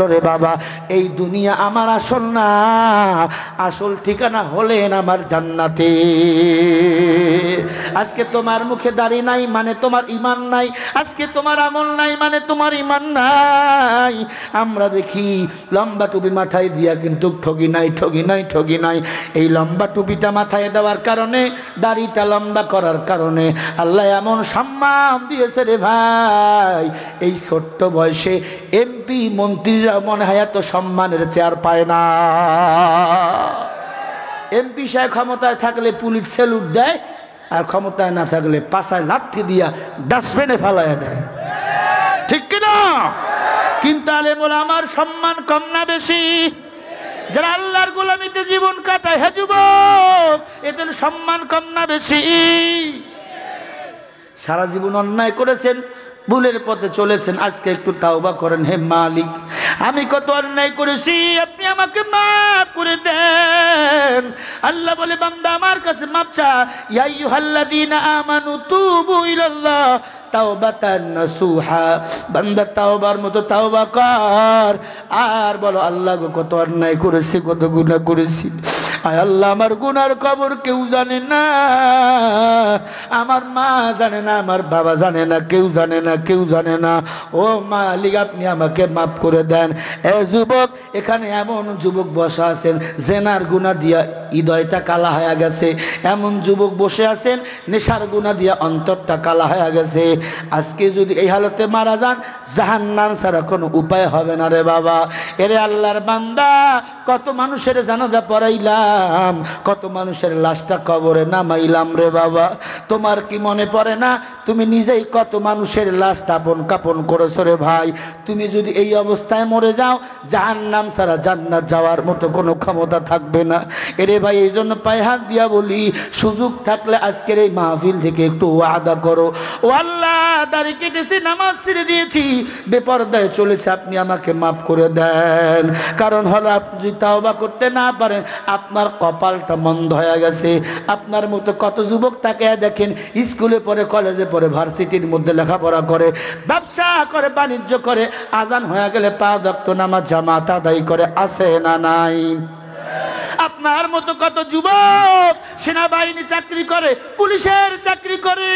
রে বাবা, এই দুনিয়া আমার আসল না, আসল ঠিকানা হলেন আমার জান্নাতে। আজকে তোমার মুখে দাড়ি নাই মানে তোমার ঈমান নাই, আজকে তোমার আমল নাই মানে তোমার ঈমান নাই। আমরা দেখি লম্বা টুপি মাথায় দিয়া কিন্তু ঠগি নাই। এই লম্বা টুপিটা মাথায় দেওয়ার কারণে, দাড়িটা লম্বা করার কারণে আল্লাহ এমন সম্মান দিয়েছে রে ভাই। এই ছোট্ট বয়সে এমপি মন্ত্রীরা মনে হয় এত সম্মানের চেয়ার পায় না। এমপি সাহেব ক্ষমতায় থাকলে পুলিশ স্যালুট দেয়, আর ক্ষমতায় না থাকলে পাছায় লাথি দিয়া ডাস্টবিনে ফেলায় দেয়, ঠিক কিনা? কিন্তু আলেমুল আমার সম্মান কম না বেশি? যারা আল্লাহর গোলামিতে জীবন কাটায়, হে যুবক, এদের সম্মান কম না বেশি? সারা জীবন অন্যায় করেছেন, ভুলের পথে চলেছেন, আজকে একটু তাওবা করেন। হে মালিক, আমি কত অন্যায় করেছি, আপনি আমাকে মাফ করে দেন। আল্লাহ বলে, বান্দা আমার কাছে মাফ চা। ইয়া আইয়ুহাল্লাযীনা আমানু তুবু ইলাল্লাহ তাওবাতান নাসুহা। বান্দা তাওবার মতো তাওবা কর, আর বলো, আল্লাহ গো, কত অন্যায় করেছি, কত গুনাহ করেছি। আয় আল্লাহ, আমার গুনার খবর কেউ জানে না, আমার মা জানে না, আমার বাবা জানে না, কেউ জানে না। ও মালিক, আপনি আমাকে মাফ করে দেন। এ যুবক, এখানে এমন যুবক বসা আছেন জেনার গুনাহ দিয়া হৃদয়টা কালা হয়ে গেছে, এমন যুবক বসে আছেন নেশার গুনাহ দিয়া অন্তরটা কালা হয়ে গেছে। আজকে যদি এই হালতে মারা যান, জাহান্নাম ছাড়া কোনো উপায় হবে না রে বাবা। এরে আল্লাহর বান্দা, কত মানুষের জানাজা পড়াইলাম, কত মানুষের লাশটা কবরে নামাইলাম রে বাবা। তোমার কি মনে পড়ে না, তুমি নিজেই কত মানুষের লাশ দাফন কাফন করেছো রে ভাই। তুমি যদি এই অবস্থায় মরে যাও, জাহান্নাম ছাড়া জান্নাত যাওয়ার মতো কোনো ক্ষমতা থাকবে না। এরে ভাই, এই জন্য পায়ে হাত দিয়া বলি, সুযোগ থাকলে আজকের এই মাহফিল থেকে একটু ওয়াদা করো, ও আল্লাহ, দাড়ি কেটেছি, নামাজ ছেড়ে দিয়েছি, বেপরদায় চলেছে, আপনি আমাকে মাফ করে দেন। কারণ হলো, আপনি যদি তাওবা করতে না পারেন, আপনার কপালটা মন্দ হয়ে গেছে। আপনার মতো কত যুবক তাকে দেখেন, স্কুলে পড়ে, কলেজে পড়ে, ভার্সিটির মধ্যে লেখাপড়া করে, ব্যবসা করে, বাণিজ্য করে, আজান হয়ে গেলে 5 ওয়াক্ত নামাজ জামাত আদায় করে, আছে না নাই? আপনার মতো কত যুবক সেনাবাহিনী চাকরি করে, পুলিশের চাকরি করে,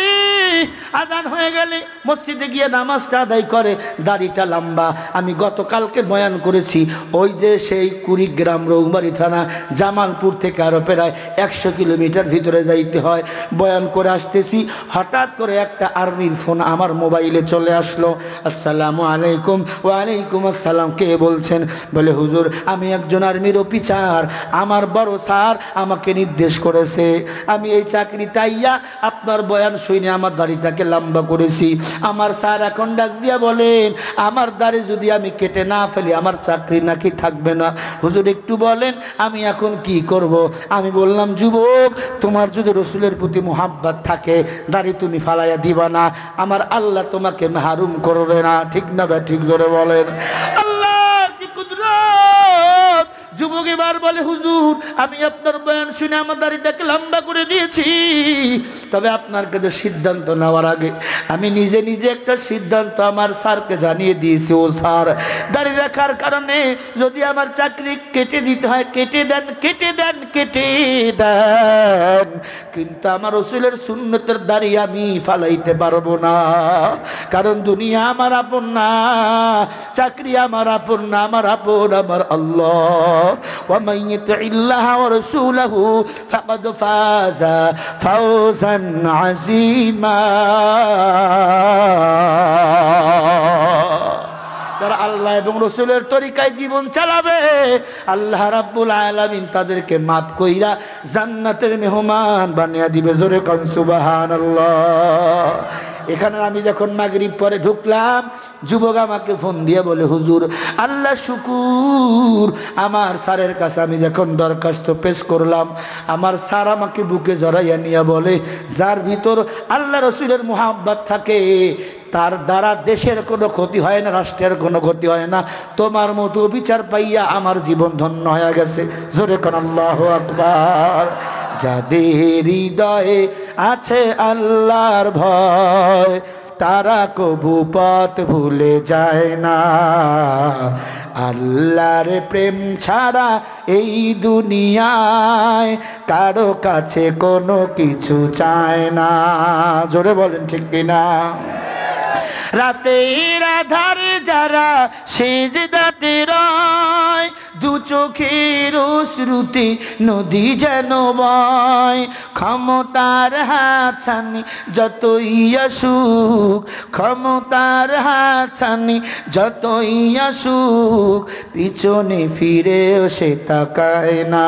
আজান হয়ে গেলে মসজিদে গিয়ে নামাজটা আদায় করে, দাড়িটা লম্বা। আমি গতকালকে বয়ান করেছি, ওই যে সেই কুড়িগ্রাম রৌমারী থানা, জামালপুর থেকে আরো প্রায় 100 কিলোমিটার ভিতরে যাইতে হয়। বয়ান করে আসতেছি, হঠাৎ করে একটা আর্মির ফোন আমার মোবাইলে চলে আসলো। আসসালামু আলাইকুম। ওয়ালাইকুম আসসালাম। কে বলছেন? বলে, হুজুর, আমি একজন আর্মির অফিসার, আমার বড় স্যার আমাকে নির্দেশ করেছে, আমি এই চাকরিটা আইয়া আপনার বয়ান শুনে আমার দাড়িটাকে লম্বা করেছি। আমার স্যার এখন ডাক দিয়া বলেন, আমার দাড়ি যদি আমি কেটে না ফেলি, আমার চাকরি নাকি থাকবে না। হুজুর, একটু বলেন আমি এখন কি করব? আমি বললাম, যুবক, তোমার যদি রসুলের প্রতি মোহাব্বত থাকে, দাড়ি তুমি ফালাইয়া দিবা না, আমার আল্লাহ তোমাকে মাহরুম করবে না, ঠিক না? ঠিক জোরে বলেন। যুবক এবার বলে, হুজুর, আমি আপনার বয়ান শুনে আমার দাড়িটাকে লম্বা করে দিয়েছি, তবে আপনার কাছে সিদ্ধান্ত নেওয়ার আগে আমি নিজে একটা সিদ্ধান্ত আমার স্যারকে জানিয়ে দিয়েছি। ও স্যার, দাড়ি রাখার কারণে যদি আমার চাকরি কেটে দিতে হয়, কেটে দেন, কিন্তু আমার রসুলের সুন্নতের দাড়ি আমি ফালাইতে পারবো না। কারণ দুনিয়া আমার আপন না, চাকরি আমার আপন না, আমার আপন আমার আল্লাহ। ومن يطع الله ورسوله فقد فاز فوزا عظيما। যারা আল্লাহ এবং রসুলের তরিকায় জীবন চালাবে, আল্লাহ রাব্বুল আলামিন তাদেরকে মাফ কইরা জান্নাতের মেহমান বানিয়ে দিবে। জোরে কোন সুবহানাল্লাহ। এখানে আমি যখন মাগরিব পরে ঢুকলাম, যুবক আমাকে ফোন দিয়ে বলে, হুজুর, আল্লাহ শুকুর, আমার স্যারের কাছে আমি যখন দরখাস্ত পেশ করলাম, আমার স্যার আমাকে বুকে জড়াইয়া নিয়ে বলে, যার ভিতর আল্লাহ রসুলের মুহাব্বত থাকে, তার দ্বারা দেশের কোনো ক্ষতি হয় না, রাষ্ট্রের কোনো ক্ষতি হয় না। তোমার মতো বিচার পাইয়া আমার জীবন ধন্য হয়ে গেছে। জোরে কোন আল্লাহু আকবার। যাদের হৃদয়ে আছে আল্লাহর ভয়, তারা কবু পথ ভুলে যায় না। আল্লাহর প্রেম ছাড়া এই দুনিয়ায় কারো কাছে কোনো কিছু চায় না। জোরে বলেন ঠিক কিনা? রাতের আধারে যারা সিজদাতে রয়, দু চোখের অশ্রুতে নদী যেন বয়। ক্ষমতার হাতছানি যতই আসুক, ক্ষমতার হাতছানি যতই আসুক, পিছনে ফিরেও সে তাকায় না।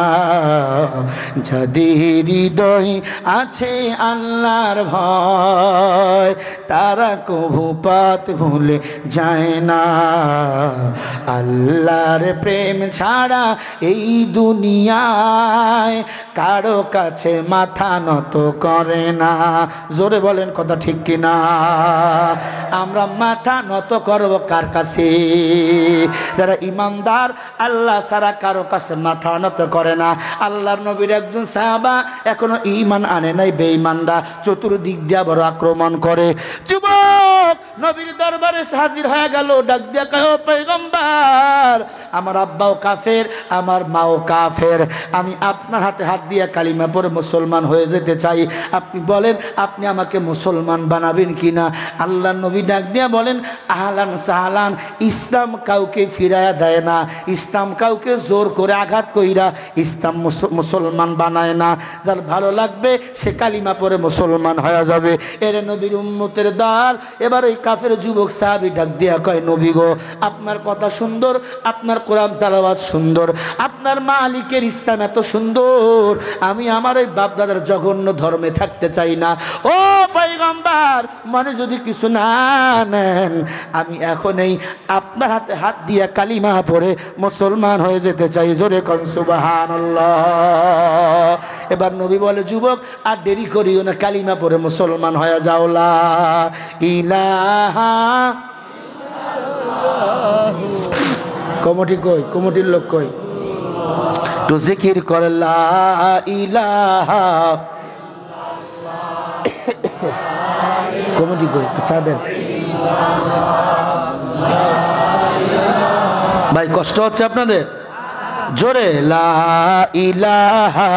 যাদের হৃদয় আছে আল্লাহর ভয়, তারা কভু পথ ভুলে যায় না। আল্লাহর প্রেম ছাড়া এই দুনিয়ায় কারো কাছে মাথা নত করে না। জোরে বলেন কথা ঠিক কিনা? আমরা মাথা নত করব কার কাছে? যারা ইমানদার আল্লাহ ছাড়া কারো কাছে মাথা নত করে না। আল্লাহর নবীর একজন সাহাবা এখনো ঈমান আনে নাই, বেঈমানরা চতুর্দিক দিয়ে বড় আক্রমণ করে। যুবক নবীর দরবারে হাজির হয়ে গেল, ডাক দিয়া কয়, ও পয়গম্বর, আমার আব্বাও কাফের, আমার মাও কাফের, আমি আপনার হাতে হাত দিয়ে কালিমা পড়ে মুসলমান হয়ে যেতে চাই। আপনি বলেন আপনি আমাকে মুসলমান বানাবেন কিনা? আল্লাহ নবী ডাক দিয়া বলেন, আহলান সাহলান, ইসলাম কাউকে ফিরায়া দেয় না, ইসলাম কাউকে জোর করে আঘাত কইরা ইসলাম মুসলমান বানায় না। যার ভালো লাগবে সে কালিমা পড়ে মুসলমান হয়ে যাবে। এর নবীর উম্মতের দল। এবার ওই কাফের যুবক সাহাবী ডাক দিয়া কয়, নবী গো, আপনার কথা সুন্দর, আপনার কোরআন তেলাওয়াত সুন্দর, আপনার মালিকের ইসলাম এত সুন্দর, আমি আমার ওই বাপদাদার জঘন্য ধর্মে থাকতে চাই না। ও পয়গম্বর, মনে যদি কিছু না নেন, আমি এখনই আপনার হাতে হাত দিয়া কালিমা পড়ে মুসলমান হয়ে যেতে চাই। জোরে কোন সুবহানাল্লাহ। এবার নবী বলে, যুবক আর দেরি করিও না, কালিমা পড়ে মুসলমান হয়ে যাও। লা ইলাহা কমিটি কই? কমিটির লোক কই? তো জিকির করে লা ইলাহা। কমিটি কই? ছাড়েন ভাই, কষ্ট হচ্ছে আপনাদের? জোরে লা ইলাহা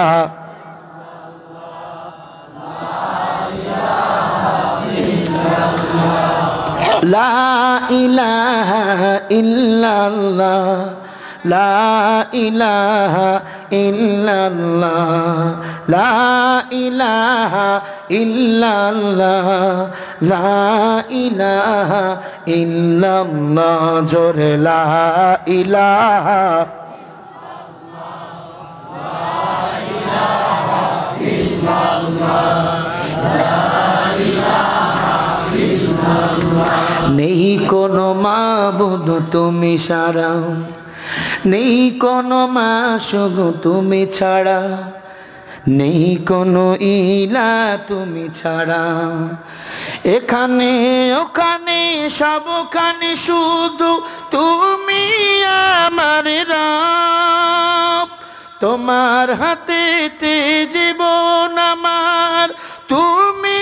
লা ইলাহা ইল্লাল্লাহ, লা ইলাহা ইল্লাল্লাহ, লা ইলাহা ইল্লাল্লাহ, লা ইলাহা ইল্লাল্লাহ। জোরে লা ইলাহা নেই কোনো মাবুদ তুমি ছাড়া, নেই কোনো মাসুগ তুমি ছাড়া, নেই কোনো ইলা তুমি ছাড়া। এখানে ওখানে সবখানে শুধু তুমি আমার রব। তোমার হাতেতে জীবন আমার, তুমি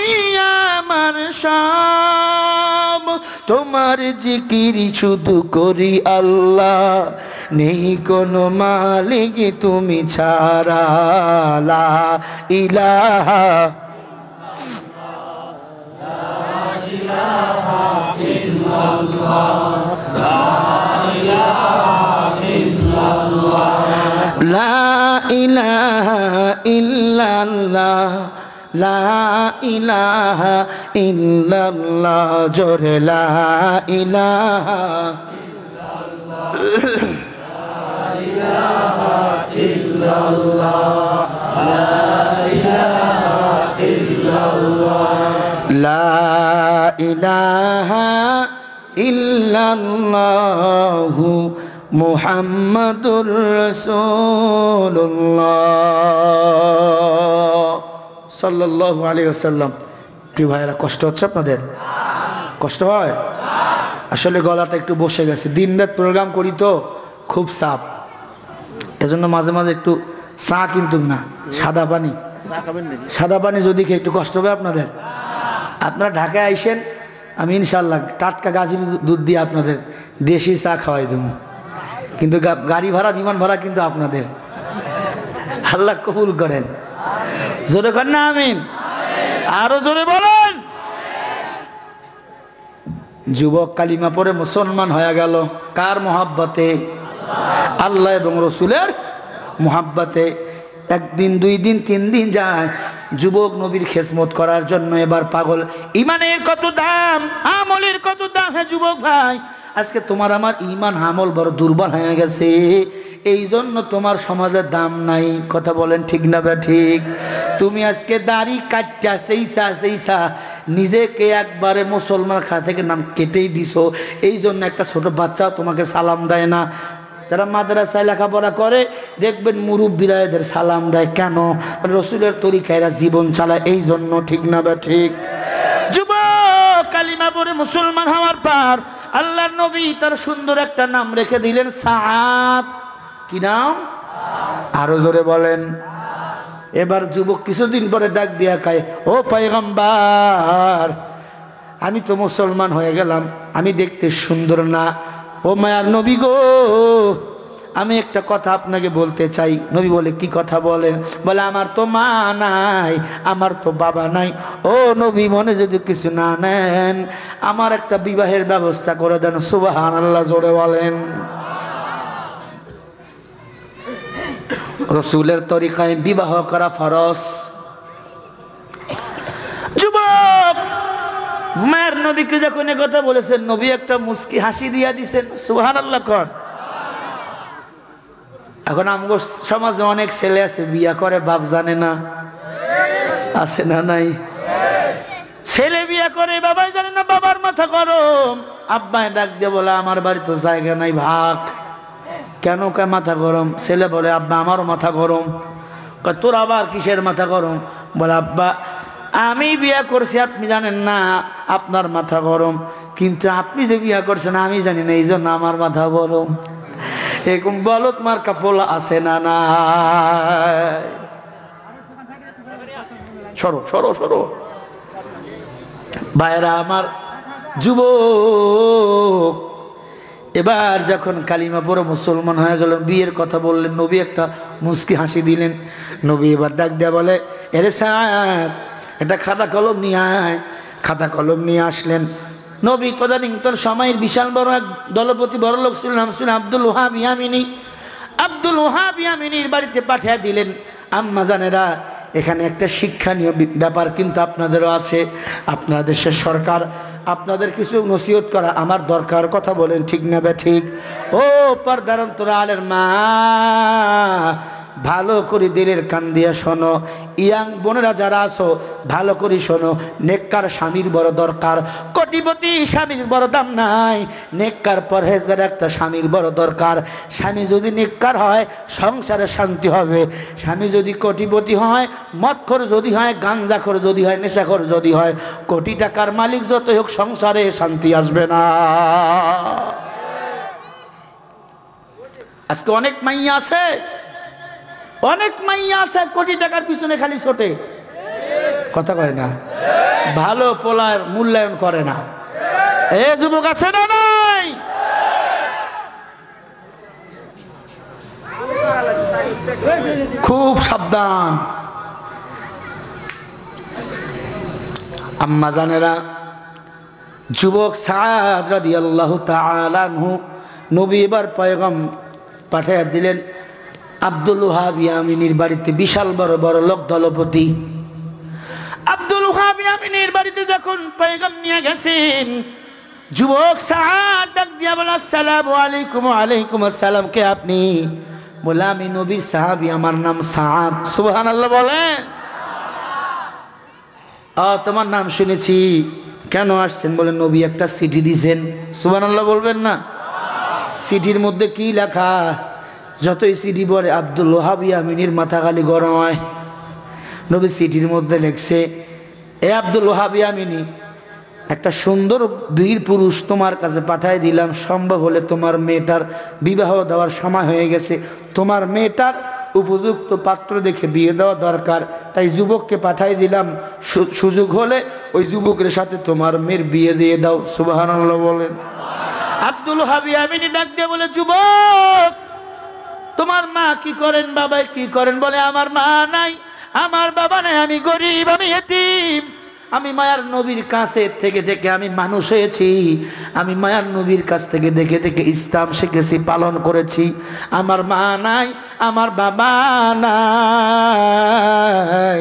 আমার সব। তোমার জিকির শুধু করি আল্লাহ, নেই কোনো মালিক তুমি ছাড়া। লা ইলাহা লা ইলাহা ইল্লাল্লাহ, লা ইলাহা ইল্লাল্লাহ। জোরে লা ইলাহা ইল্লাল্লাহ, লা ইলাহা ইল্লাল্লাহু মুহাম্মাদুর রাসূলুল্লাহ সাল্লাল্লাহু আলাইহি ওয়াসাল্লাম। প্রিয় ভাইরা, কষ্ট হচ্ছে আপনাদের? কষ্ট হয়? আসলে গলাটা একটু বসে গেছে, দিন রাত প্রোগ্রাম করি তো খুব চাপ, এজন্য মাঝে মাঝে একটু চা কিন্তু না, সাদা পানি, সাদা পানি যদি খেয়ে একটু কষ্ট হবে আপনাদের। আপনারা ঢাকায় আইসেন, আমি ইনশাল্লাহ টাটকা গাভীর দুধ দিয়ে আপনাদের দেশি চা খাওয়াই দেবো। কিন্তু গাড়ি ভাড়া বিমান ভাড়া কিন্তু আপনাদের। আল্লাহ কবুল করেন। জোরে করেন না আমিন। আরো জোরে বলেন। যুবক কালিমা পড়ে মুসলমান হয়ে গেল কার মোহাব্বতে? আল্লাহ এবং রসুলের মোহাব্বতে। একদিন, 2 দিন, 3 দিন যায়, যুবক নবীর খেদমত করার জন্য এবার পাগল। ইমানের কত দাম, আমলের কত দাম। হ্যাঁ যুবক ভাই, আজকে তোমার আমার ইমান আমল বড় দুর্বল হয়ে গেছে, এই জন্য তোমার সমাজের দাম নাই। কথা বলেন ঠিক না বা ঠিক? তুমি আজকে দাড়ি কাটটা সেইসা নিজেকে একবারে মুসলমান খা থেকে নাম কেটেই দিছো, এই জন্য একটা ছোট বাচ্চা তোমাকে সালাম দেয় না। যারা মাদ্রাসায় লেখাপড়া করে দেখবেন মুরব্বিরা এদের সালাম দেয় কেন? রসুলের তরিকায় জীবন চালায়, এই জন্য। ঠিক না বা ঠিক? যুবক কালিমা পড়ে মুসলমান হওয়ার পর আল্লাহর নবী তার সুন্দর একটা নাম রেখে দিলেন, সাআদ। কি নাম? আরো জোরে বলেন। এবার যুবক কিছুদিন পরে ডাক দিয়া কয়, ও পয়গম্বর, আমি তো মুসলমান হয়ে গেলাম, আমি দেখতে সুন্দর না। ও মায়ার নবী গো, আমি একটা কথা আপনাকে বলতে চাই। নবী বলে, কি কথা বলেন? বলে, আমার তো মা নাই, আমার তো বাবা নাই। ও নবী, মনে যদি কিছু না নেন, আমার একটা বিবাহের ব্যবস্থা করে দেন। সুবহানাল্লাহ, জোরে বলেন। রসুলের তরিকায় বিবাহ করা ফরজ। যুবক মায়ের নবীকে যখন এ কথা বলেছেন, নবী একটা মুস্কি হাসি দিয়া দিছেন। সুবহানাল্লাহ কর। এখন আমগো সমাজে অনেক ছেলে আছে বিয়া করে বাপ জানে না, আছে না নাই? ছেলে বিয়া করে বাবাই জানে না, বাবার মাথা গরম। আব্বায় ডাক দিয়ে বলে, আমার বাড়ি তো জায়গা নাই, ভাগ। কেন? কে মাথা গরম? ছেলে বলে, আব্বা আমারও মাথা গরম। তোর আবার কিসের মাথা গরম? বলে, আব্বা আমি বিয়া করছি, আপনি জানেন না, আপনার মাথা গরম। কিন্তু আপনি যে বিয়া করছেন আমি জানি না, এই জন্য আমার মাথা গরম। এরকম বলত মার্কা পোলা আছে না? না, সরো সরো সরো ভাইরা আমার। যুবক এবার যখন কালিমা পড়ে মুসলমান হয়ে গেল, বিয়ের কথা বললেন, নবী একটা মুস্কি হাসি দিলেন। নবী এবার ডাক দেয়া বলে, এরে সাহেব, একটা খাতা কলম নিয়ে আয়। খাতা কলম নিয়ে আসলেন। নবী তদানীন্তন সময়ের বিশাল বড় এক দলপতি বড় লোক ছিলেন, নাম ছিলেন আব্দুল ওহাব ইয়ামিনী। আব্দুল ওহাব ইয়ামিনীর বাড়িতে পাঠিয়ে দিলেন। আম্মা জানেরা, এখানে একটা শিক্ষণীয় ব্যাপার কিন্তু আপনাদেরও আছে। আপনার দেশের সরকার আপনাদের কিছু নসিহত করা আমার দরকার। কথা বলেন ঠিক না বে ঠিক? ও পর্দার অন্তরালের মা, ভালো করে দিলের কান দিয়ে শোনো। ইয়াং বোনেরা যারা আছো, ভালো করে শোনো। নেককার স্বামীর বড় দরকার, কোটিপতি স্বামীর বড় দাম নাই। নেককার পরহেজগার একটা স্বামীর বড় দরকার। স্বামী যদি নেককার হয়, সংসারে শান্তি হবে। স্বামী যদি কোটিপতি হয়, মদখোর যদি হয়, গাঞ্জাখোর যদি হয়, নেশাখোর যদি হয়, কোটি টাকার মালিক যতই হোক, সংসারে শান্তি আসবে না। আজকে অনেক মাইয়া আছে, অনেক মাইয়া আছে কোটি টাকার পিছনে খালি ছোটে, কথা কয় না, ভালো পোলার মূল্যায়ন করে না। এ যুবক আছে না নাই? খুব সাবধান। আম্মা জানেরা, যুবক সাদ রাদিয়াল্লাহু তাআলা আনহু, নবী এবার পয়গাম পাঠিয়ে দিলেন আব্দুল ওহাব ইয়ামিনীর বাড়িতে। বিশাল বড় বড় লোক দলপতি। আব্দুল ওহাব ইয়ামিনীর বাড়িতে যখন পয়গাম নিয়ে গেছেন, যুবক সাদ ডাক দিয়া বলে, আসসালামু আলাইকুম। ওয়ালাইকুম আসসালাম। কে আপনি? বলে, আমি নবীর সাহাবী, আমার নাম সাদ। সুবহানাল্লাহ বলেন। তোমার নাম শুনেছি, কেন আসছেন? বলে, নবী একটা চিঠি দিয়েছেন। সুবহানাল্লাহ বলবেন না? চিঠির মধ্যে কি লেখা? যতই চিঠি পড়ে আব্দুল ওহাব ইয়ামিনীর মাথা খালি গরম হয়। নবী চিঠির মধ্যে লিখছে, এ আব্দুল ওহাব ইয়ামিনী, একটা সুন্দর বীর পুরুষ তোমার কাছে পাঠাই দিলাম। সম্ভব হলে তোমার মেয়েটার বিবাহ দেওয়ার সময় হয়ে গেছে, তোমার মেয়েটার উপযুক্ত পাত্র দেখে বিয়ে দেওয়া দরকার, তাই যুবককে পাঠাই দিলাম। সুযোগ হলে ওই যুবকের সাথে তোমার মেয়ের বিয়ে দিয়ে দাও। সুবহানাল্লাহ বলেন। আব্দুল হাবি আমিনি ডাক দিয়ে বলে, যুবক তোমার মা কি করেন, বাবা কি করেন? বলে, আমার মা নাই, আমার বাবা নাই, আমি গরিব, আমি এতিম। আমি মায়ার নবীর কাছে থেকে থেকে আমি মানুষ হয়েছি, আমি মায়ার নবীর কাছ থেকে দেখে দেখে ইসলাম শিখেছি, পালন করেছি। আমার মা নাই, আমার বাবা নাই।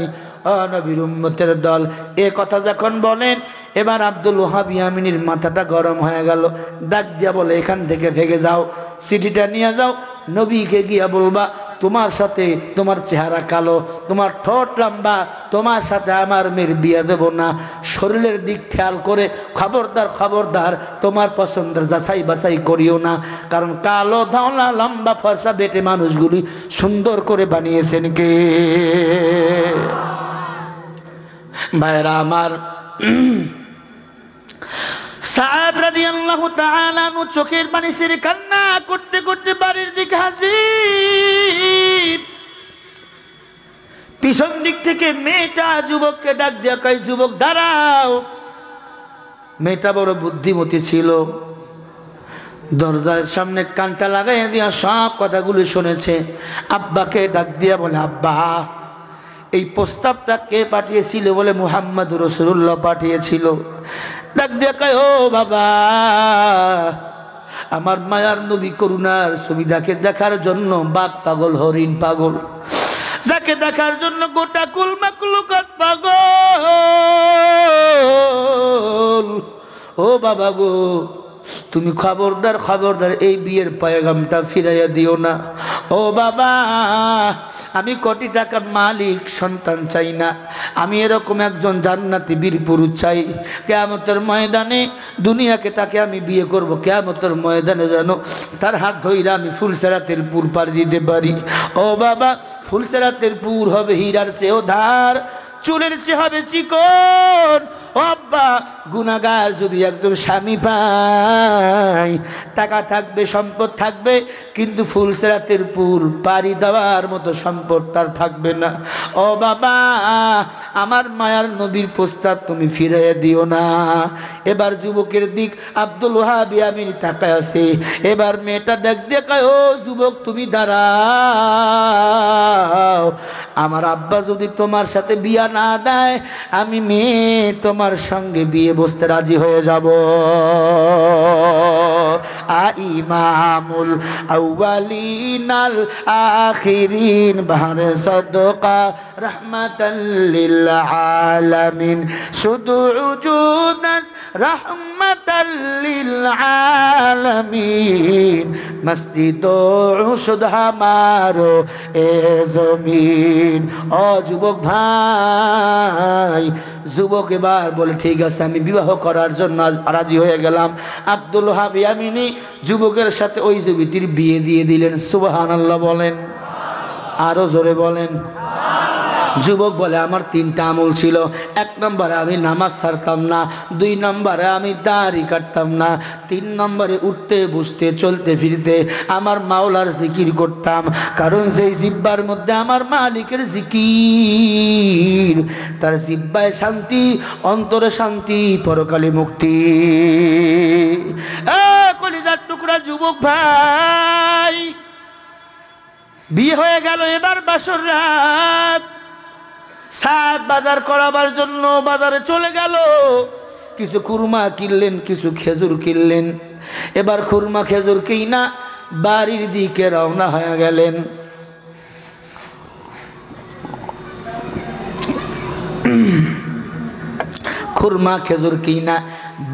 ও নবীর উম্মতের দল, এ কথা যখন বলেন, এবার আব্দুল ওহাব ইয়ামিনীর মাথাটা গরম হয়ে গেল। ডাক দিয়া বলে, এখান থেকে ভেগে যাও, চিঠিটা নিয়ে যাও, নবীকে গিয়া বলবা তোমার সাথে, তোমার চেহারা কালো, তোমার ঠোঁট লম্বা, তোমার সাথে আমার মেয়ের বিয়ে দেব না। শরীরের দিক খেয়াল করে খবরদার খবরদার তোমার পছন্দের যাচাই বাছাই করিও না, কারণ কালো ধাওলা লম্বা ফর্সা বেটে মানুষগুলি সুন্দর করে বানিয়েছেন কে? ভাইরা আমার, সাদ রাদিয়াল্লাহু তাআলা আনহু চোখের পানি ছেড়ে কান্না করতে করতে বাড়ির দিকে হাজির। পিছন দিক থেকে মেয়েটা যুবককে ডাক দিয়া কয়, যুবক দাঁড়াও। মেয়েটা বড় বুদ্ধিমতী ছিল, দরজার সামনে কানটা লাগাইয়া দিয়া সব কথাগুলো শুনেছে। আব্বাকে ডাক দিয়া বলে, আব্বা এই প্রস্তাবটা কে পাঠিয়েছিল? বলে, মুহাম্মদ রাসূলুল্লাহ পাঠিয়েছিল। ডাক দিয়া কয়, ও বাবা, আমার মায়ার নবী করুণার ছবি দেখার জন্য বাপ পাগল, হরিণ পাগল, যাকে দেখার জন্য গোটা কুল মাকলুকাত পাগল। ও বাবা গো, তুমি খবরদার খবরদার এই বিয়ের পয়গামটা ফিরাইয়া দিও না। ও বাবা, আমি কোটি টাকার মালিক সন্তান চাই না, আমি এরকম একজন জান্নাতি বীর পুরুষ চাই। কিয়ামতের ময়দানে দুনিয়াকে তাকে আমি বিয়ে করব, কিয়ামতের ময়দানে যেন তার হাত ধইরা আমি ফুলসেরাতের পুর পাড়ি দিতে পারি। ও বাবা, ফুলসেরাতের পুর হবে হীরার চেয়েও ধার, চুলের চেয়ে হবে চিকন। ও আব্বা, গুনাহগার যদি একজন স্বামী পায়, টাকা থাকবে, সম্পদ থাকবে, কিন্তু ফুলসেরাতের পুর পাড়ি দেওয়ার মতো সম্পদ তার থাকবে না। ও বাবা, আমার মায়ার নবীর প্রস্তাব তুমি ফিরাইয়া দিও না। এবার যুবকের দিক আব্দুল ওহাব ইয়ামিনী তাকায় আছে। এবার মেয়েটা ডাক দিয়ে কয়, ও যুবক তুমি দাঁড়াও, আমার আব্বা যদি তোমার সাথে বিয়া না দেয়, আমি মেয়ে তোমার সঙ্গে বিয়ে বসতে রাজি হয়ে যাব। ইমামুল আউয়ালিন আল আখিরিন বাহরে সাদকা রাহমাতাল লিল আলামিন, শুধু উজুদাস রাহমাতাল লিল আলামিন, মসজিদ শুধু হামারো এ জমিন। ও যুবক ভাই, যুবক এবার বলে, ঠিক আছে আমি বিবাহ করার জন্য রাজি হয়ে গেলাম। আব্দুল ওহাব ইয়ামিনী যুবকের সাথে ওই যুবতীর বিয়ে দিয়ে দিলেন। সুবহানাল্লাহ বলেন, আরো জোরে বলেন। যুবক বলে, আমার তিনটা আমল ছিল। এক নম্বরে আমি নামাজ ছাড়তাম না, দুই নম্বরে আমি দাড়ি কাটতাম না, তিন নম্বরে উঠতে বসতে চলতে ফিরতে আমার মাওলার জিকির করতাম। কারণ যেই জিব্বার মধ্যে আমার মালিকের জিকির, তার জিব্বায় শান্তি, অন্তরে শান্তি, পরকালে মুক্তি। কলিজার টুকরা যুবক ভাই, বিয়ে হয়ে গেল। এবার বাসর রাত, সাত বাজার করাবার জন্য বাজারে চলে গেল। কিছু খুরমা কিনলেন, কিছু খেজুর কিনলেন। এবার খুরমা খেজুর কিনা বাড়ির দিকে রওনা হয়ে গেলেন। খুরমা খেজুর কিনা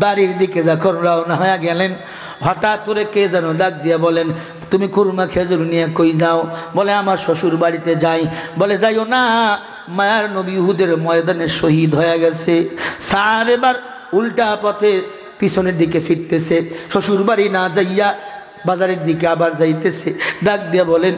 বাড়ির দিকে যখন রওনা হয়ে গেলেন, হঠাৎ করে কে যেন ডাক দিয়ে বলেন, তুমি খুরমা খেজুর নিয়ে কই যাও? বলে, আমার শ্বশুর বাড়িতে যাই। বলে, যাইও না, মায়ার নবী উহুদের ময়দানে শহীদ হয়ে গেছে। স্যার এবার উল্টা পথে পিছনের দিকে ফিরতেছে, শ্বশুর বাড়ি না যাইয়া বাজারের দিকে আবার যাইতেছে। ডাক দিয়ে বলেন,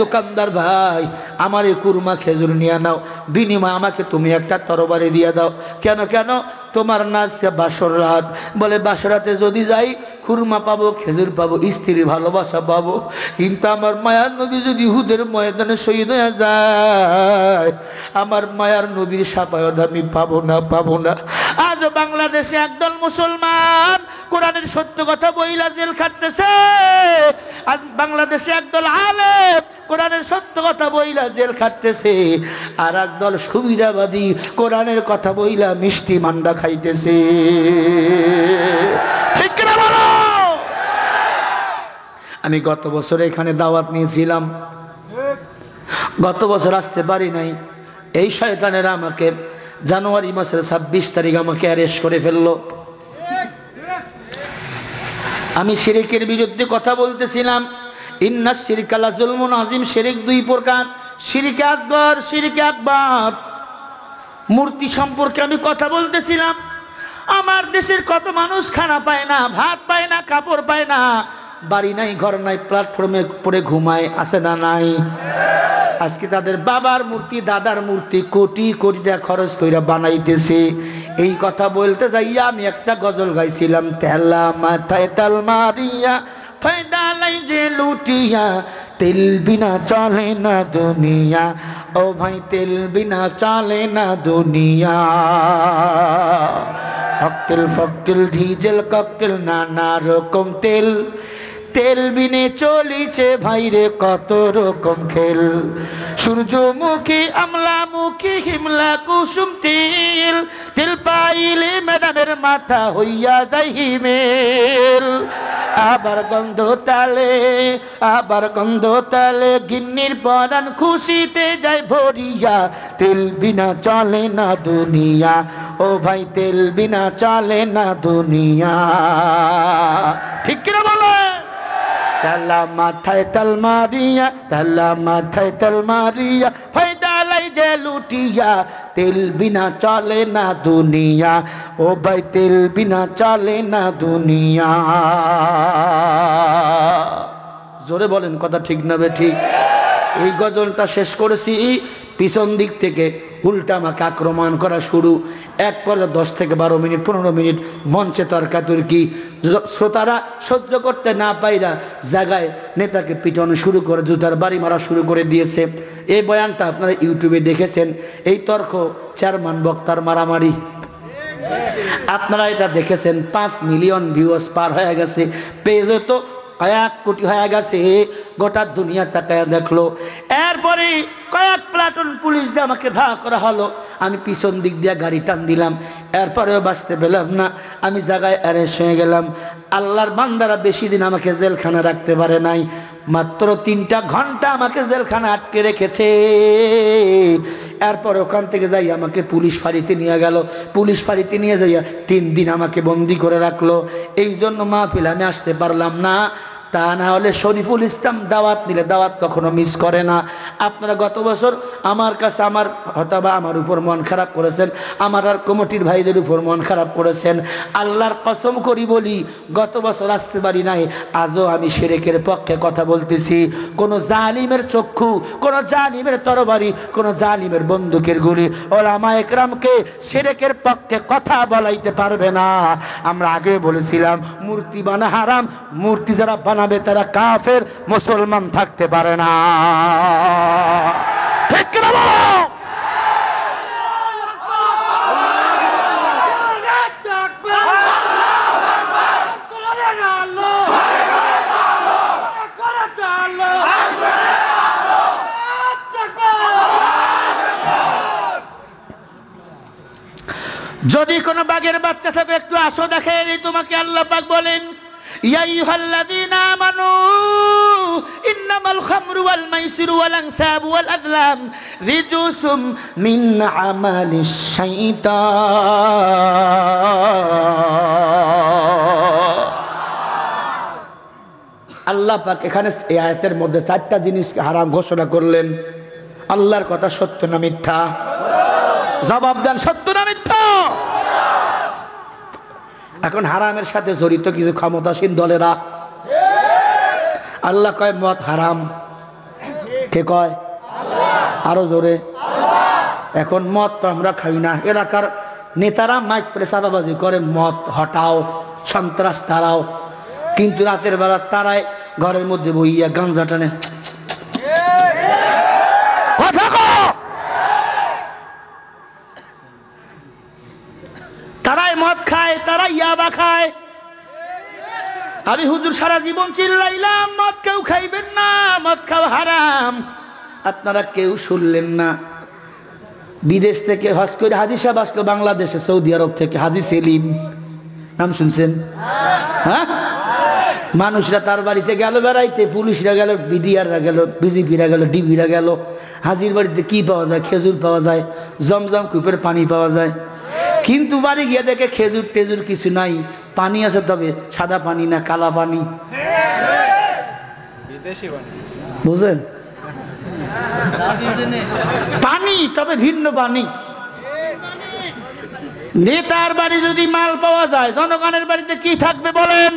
দোকানদার ভাই, আমার এই কুরমা খেজুর নিয়ে নাও, বিনিময় আমাকে তুমি একটা তরবারি দিয়ে দাও। কেন কেন? তোমার নাচ বাসর রাত। বলে, বাসর রাতে যদি যাই খুরমা পাবো, খেজুর পাবো, স্ত্রীর ভালোবাসা পাবো, কিন্তু আমার মায়ার নবী যদি উহুদের ময়দানে শহীদ হয়ে যায়, আমার মায়ার নবীর শাফায়াত আমি পাবো না। আর আজ বাংলাদেশে একদল মুসলমান কোরআনের সত্য কথা বইলা জেল খাটতেছে। আজ বাংলাদেশে একদল আলেম কোরআনের সত্য কথা বইলা জেল খাটতেছে, আর একদল সুবিধাবাদী কোরআনের কথা বইলা মিষ্টি মান্ডা খাইতেছে। ঠিক না বলো? আমি গত বছর এখানে দাওয়াত নিয়েছিলাম, গত বছর আসতে পারি নাই। এই শয়তানেরা আমাকে জানুয়ারি মাসের 26 তারিখ আমাকে অ্যারেস্ট করে ফেললো। আমি শিরকের বিরুদ্ধে কথা বলতেছিলাম। ইন্নাস শিরকা লাযুলমুন আযীম, শিরক 2 প্রকার, শিরকে আসগর, শিরকে আকবার। মূর্তি সম্পর্কে আমি কথা বলতেছিলাম। আমার দেশের কত মানুষ খানা পায় না, ভাত পায় না, কাপড় পায় না, বাড়ি নাই, ঘর নাই, প্ল্যাটফর্মে পড়ে ঘুমায়, আছে না নাই? আজকে তাদের বাবার মূর্তি, দাদার মূর্তি কোটি কোটি টাকা খরচ কইরা বানাইতেছে। এই কথা বলতে যাইয়া আমি একটা গজল গাইছিলাম, তেলা মাথায় তেল মারিয়া ফায়দা লাই যে লুটিয়া, তেল বিনা চলে না দুনিয়া, ও ভাই তেল বিনা চলে না দুনিয়া। ককটেল ফকটেল ডিজেল ককটেল নানা রকম তেল, তেল বিনে চলিছে ভাইরে কত রকম খেল। সূর্যমুখী, আমলামুখী, হিমলা কুসুম তেল, তেল পাইলে ম্যাডামের মাথা হইয়া যাই হিমেল। আবার গন্ধ তালে, আবার গন্ধ তালে, গিন্নির পরাণ খুশিতে যায় ভরিয়া, তেল বিনা চলে না দুনিয়া, ও ভাই তেল বিনা চলে না দুনিয়া। ঠিক কিনা বলে? তেলা মাথায় তেল মারিয়া, তেলা মাথায় তেল মারিয়া, ফায়দা লাই যে লুটিয়া, তেল বিনা চলে না দুনিয়া, ও ভাই তেল বিনা চলে না দুনিয়া। জোরে বলেন, কথা ঠিক না বে ঠিক? এই গজলটা শেষ করেছি, পিছন দিক থেকে উল্টা আমাকে আক্রমণ করা শুরু। এক পর্যায়ে 10 থেকে 12 মিনিট 15 মিনিট মঞ্চে তর্কাতর্কি, শ্রোতারা সহ্য করতে না পাইরা জায়গায় নেতাকে পিটানো শুরু করে, জুতার বাড়ি মারা শুরু করে দিয়েছে। এই বয়ানটা আপনারা ইউটিউবে দেখেছেন। এই তর্ক চেয়ারম্যান বক্তার মারামারি আপনারা এটা দেখেছেন। 5 মিলিয়ন ভিউয়ার্স পার হয়ে গেছে, পেজে তো 1 কোটি হয়ে গেছে। গোটা দুনিয়া তাকায় দেখলো। এরপরে কয়েক প্লাটুন পুলিশ দিয়ে আমাকে ধাওয়া করা হলো। আমি পিছন দিক দিয়ে গাড়ি টান দিলাম, এরপরেও বাঁচতে পেলাম না। আমি জায়গায় অ্যারেস্ট হয়ে গেলাম। আল্লাহর বান্দারা বেশি দিন আমাকে জেলখানা রাখতে পারে নাই, মাত্র 3টা ঘন্টা আমাকে জেলখানা আটকে রেখেছে। এরপর ওখান থেকে যাই আমাকে পুলিশ ফাঁড়িতে নিয়ে গেল। পুলিশ ফাঁড়িতে নিয়ে যাইয়া 3 দিন আমাকে বন্দি করে রাখলো। এই জন্য মাহফিল আমি আসতে পারলাম না। তা না হলে শরীফুল ইসলাম দাওয়াত নিলে দাওয়াত কখনো মিস করে না। আপনারা গত বছর আমার কাছে আমার উপর মন খারাপ করেছেন, আমার আর কমিটির ভাইদের উপর মন খারাপ করেছেন। আল্লাহর কসম করি বলি, গত বছর আসতে পারি নাই, আজও আমি শিরকের পক্ষে কথা বলতেছি। কোন জালিমের চক্ষু, কোন জালিমের তরবারি, কোন জালিমের বন্দুকের গুলি ওলামা একরামকে শিরকের পক্ষে কথা বলাইতে পারবে না। আমরা আগে বলেছিলাম মূর্তি বানা হারাম, মূর্তি যারা বানাবে তারা কাফের, মুসলমান থাকতে পারে না। ঠিক না বলো? যদি কোনো বাঘের বাচ্চা থাকে একটু আসো দেখে তোমাকে আল্লাহ পাক বলেন, ইয়া আইয়ুহাল্লাযীনা আমানু ইন্নামাল খামরু ওয়াল মাইসিরু ওয়াল আনসাবু ওয়াল আযলাম রিজুসুম মিন আমালিশ শাইতান। আল্লাহ পাক এখানে এই আয়াতের মধ্যে 4টা জিনিসকে হারাম ঘোষণা করলেন। আল্লাহর কথা সত্য না মিথ্যা? জবাব দেন, সত্য না মিথ্যা? এখন হারামের সাথে জড়িত কিছু ক্ষমতাসীন দলেরা, আল্লাহ কয় মদ হারাম, কে কয়? আরো জোরে। এখন মদ তো আমরা খাই না, এলাকার নেতারা মাইক করে চাঁদাবাজি করে, মদ হটাও, সন্ত্রাস তারাও, কিন্তু রাতের বেলা তারাই ঘরের মধ্যে বইয়া গাঞ্জা টানে। তারাই তারা ইয়াবা খায়। আমি হুজুর সারা জীবন চিল্লাইলাম মদ কেউ খাইবেন না, মদ খাওয়া হারাম, আপনারা কেউ শুনলেন না। বিদেশ থেকে হজ করে হাজী সাহেব আসলো বাংলাদেশে, সৌদি আরব থেকে, হাজী সেলিম, নাম শুনছেন? হ্যাঁ, মানুষরা তার বাড়িতে গেল বেড়াইতে, পুলিশরা গেল, বিডিআররা গেল, বিজেপিরা গেল, ডিবিরা গেল। হাজির বাড়িতে কি পাওয়া যায়? খেজুর পাওয়া যায়, জমজম কূপের পানি পাওয়া যায়। কিন্তু বাড়ি গিয়ে দেখে খেজুর টেজুর কিছু নাই, পানি আছে, তবে সাদা পানি না কালা পানি, বুঝলেন? পানি তবে ভিন্ন পানি। নেতার বাড়ি যদি মাল পাওয়া যায়, জনগণের বাড়িতে কি থাকবে বলেন?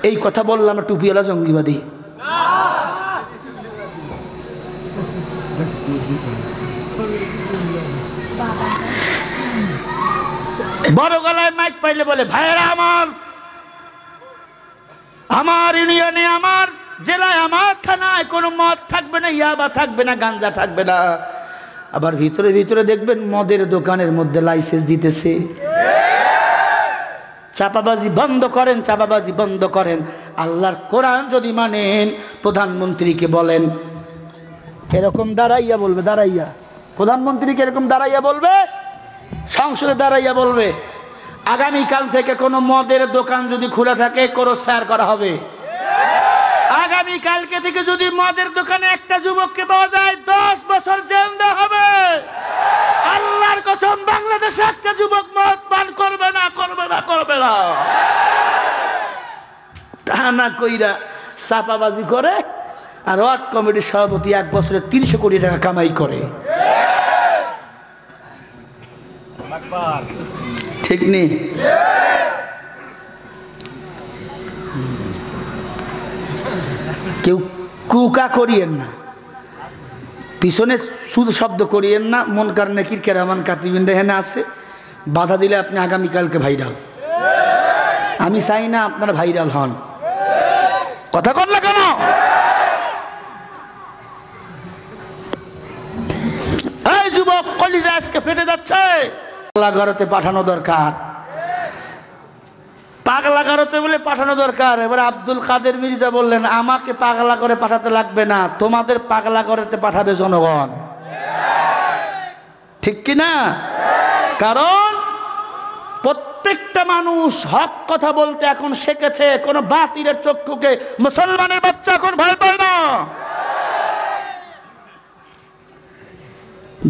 এই কথা বললাম টুপিওয়ালা জঙ্গিবাদী। বড় গলায় মাইক পাইলে বলে, ভাইয়েরা আমার ইউনিয়নে, আমার জেলায়, আমার থানায় কোনো মদ থাকবে না, ইয়াবা থাকবে না, গাঞ্জা থাকবে না। আবার ভিতরে ভিতরে দেখবেন মদের দোকানের মধ্যে লাইসেন্স দিতেছে। চাপাবাজি বন্ধ করেন, চাপাবাজি বন্ধ করেন। আল্লাহর কোরআন যদি মানেন, প্রধানমন্ত্রীকে বলেন এরকম দাঁড়াইয়া বলবে, দাঁড়াইয়া, প্রধানমন্ত্রীকে এরকম দাঁড়াইয়া বলবে, সংসদে দাঁড়াইয়া বলবে, আগামীকাল থেকে কোনো মদের দোকান যদি খোলা থাকে ক্রস ফায়ার করা হবে। আগামীকালকে থেকে যদি মদের দোকানে একটা যুবককে পাওয়া যায় 10 বছর জেল দেওয়া হবে। আল্লাহর কসম, বাংলাদেশে একটা যুবক মদ পান করবে না, করবে না, করবে না। তা না কইরা চাপাবাজি করে, আর ওয়ার্ড কমিটির সভাপতি 1 বছরে 300 কোটি টাকা কামাই করে। ঠিক নেই? কেউ কুকা করিয়েন না, পিছনে শুধু শব্দ করিয়েন না। মন কার নেকির কেরামান কাতিবিন দেহেনে আছে, বাধা দিলে আপনি আগামীকালকে ভাইরাল। আমি চাই না আপনারা ভাইরাল হন। কথা বললে কেন? এই যুবক, কলিজা আজকে ফেটে যাচ্ছে। পাগলা ঘরতে পাঠানো দরকার, পাগলা ঘরতে বলে পাঠানো দরকার। এবার আব্দুল কাদের মির্জা বললেন, আমাকে পাগলা করে পাঠাতে লাগবে না, তোমাদের পাগলা ঘরেতে পাঠাবে জনগণ। ঠিক কিনা? কারণ প্রত্যেকটা মানুষ হক কথা বলতে এখন শিখেছে। কোন বাতিলের চক্ষুকে মুসলমানের বাচ্চা এখন ভয় পায় না।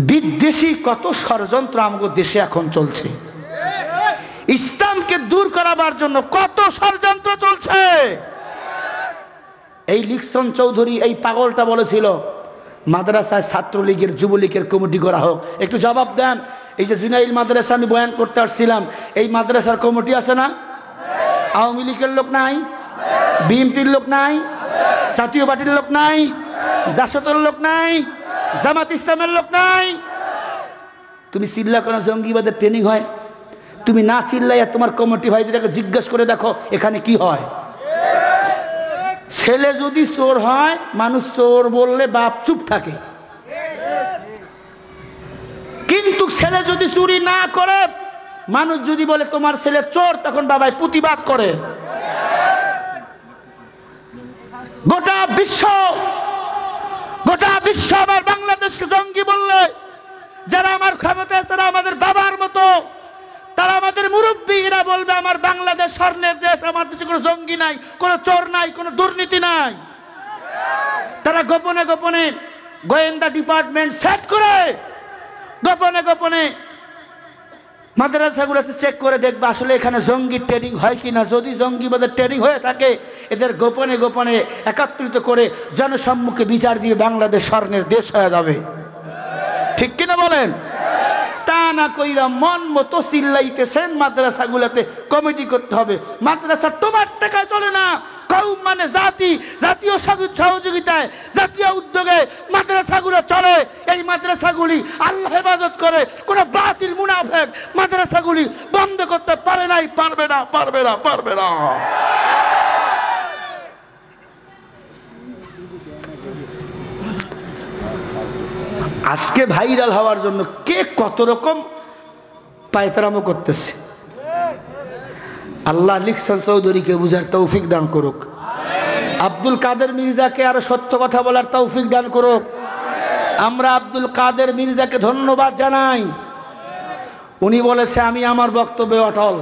বিদেশি কত ষড়যন্ত্র আমাদের দেশে এখন চলছে, ইসলামকে দূর করাবার জন্য কত ষড়যন্ত্র চলছে। এই লিকসন চৌধুরী, এই পাগলটা বলেছিল মাদ্রাসায় ছাত্রলীগের, যুবলীগের কমিটি করা হোক। একটু জবাব দেন। এই যে জুনাইল মাদ্রাসা আমি বয়ান করতে আসছিলাম, এই মাদ্রাসার কমিটি আছে না? আওয়ামী লীগের লোক নাই, বিএনপির লোক নাই, জাতীয় পার্টির লোক নাই, জাসদের লোক নাই, জামাত ইসলামের লোক নাই। তুমি চিল্লা কোনো জঙ্গিবাদের ট্রেনিং হয়? তুমি না চিল্লাইয়া তোমার কমিটি ভাইদেরকে জিজ্ঞেস করে দেখো এখানে কি হয়। ছেলে যদি চোর হয়, মানুষ চোর বললে বাপ চুপ থাকে, কিন্তু ছেলে যদি চুরি না করে, মানুষ যদি বলে তোমার ছেলে চোর, তখন বাবাই প্রতিবাদ করে। গোটা বিশ্ব আমার বাংলাদেশকে জঙ্গি বললে, যারা আমার ক্ষমতায়, তারা আমাদের বাবার মতো, তারা আমাদের মুরব্বী, এরা বলবে আমার বাংলাদেশ স্বর্ণের দেশ, আমার দেশে কোনো জঙ্গি নাই, কোনো চোর নাই, কোনো দুর্নীতি নাই। তারা গোপনে গোপনে গোয়েন্দা ডিপার্টমেন্ট সেট করে গোপনে গোপনে মাদ্রাসাগুলোতে চেক করে দেখবে আসলে এখানে জঙ্গি ট্রেনিং হয় কিনা। যদি জঙ্গিবাদের ট্রেনিং হয়ে থাকে, এদের গোপনে গোপনে একত্রিত করে জনসম্মুখে বিচার দিয়ে বাংলাদেশ স্বর্ণের দেশ হয়ে যাবে। ঠিক কিনা বলেন? তা না কইরা মন মতো চিল্লাইতেছেন মাদ্রাসাগুলোতে কমিটি করতে হবে। মাদ্রাসা তোমার টাকায় চলে না, কওম মানে জাতি, জাতীয় সহযোগিতায়, জাতীয় উদ্যোগে মাদ্রাসাগুলো চলে। এই মাদ্রাসাগুলি আল্লাহ হেফাজত করে। কোন বাতিল মুনাফিক মাদ্রাসাগুলি বন্ধ করতে পারে নাই, পারবে না, পারবে না, পারবে না। আজকে ভাইরাল হওয়ার জন্য কে কত রকম পায়তারামো করতেছে। আল্লাহ লিখছেন চৌধুরীকে বুঝার তৌফিক দান করুক, আব্দুল কাদের মির্জাকে আরো সত্য কথা বলার তৌফিক দান করুক। আমরা আব্দুল কাদের মির্জাকে ধন্যবাদ জানাই। উনি বলেছে আমি আমার বক্তব্যে অটল।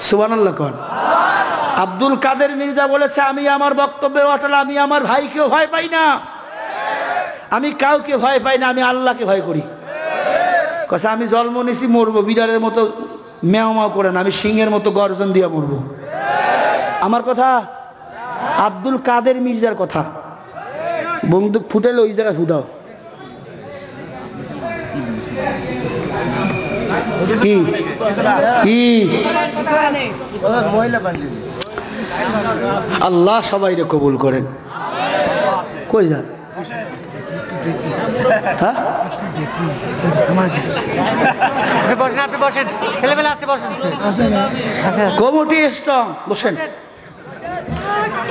সুবহানাল্লাহ কোন। আব্দুল কাদের মির্জা বলেছে আমি আমার বক্তব্যে অটল, আমি আমার ভাইকেও ভয় পাই না, আমি কাউকে ভয় পাই না, আমি আল্লাহকে ভয় করি। কথা আমি জন্ম নিছি মরবো, বিড়ালের মতো ম্যাও ম্যাও করে না, আমি সিংহের মতো গর্জন দিয়ে মরবো। আমার কথা আব্দুল কাদের মির্জার কথা। বন্দুক ফুটাইলে ওই জায়গায় ফুটাও। কি কি আল্লাহ সবাইরে কবুল করেন। কই যান? কমিটি স্ট্রং, বসেন।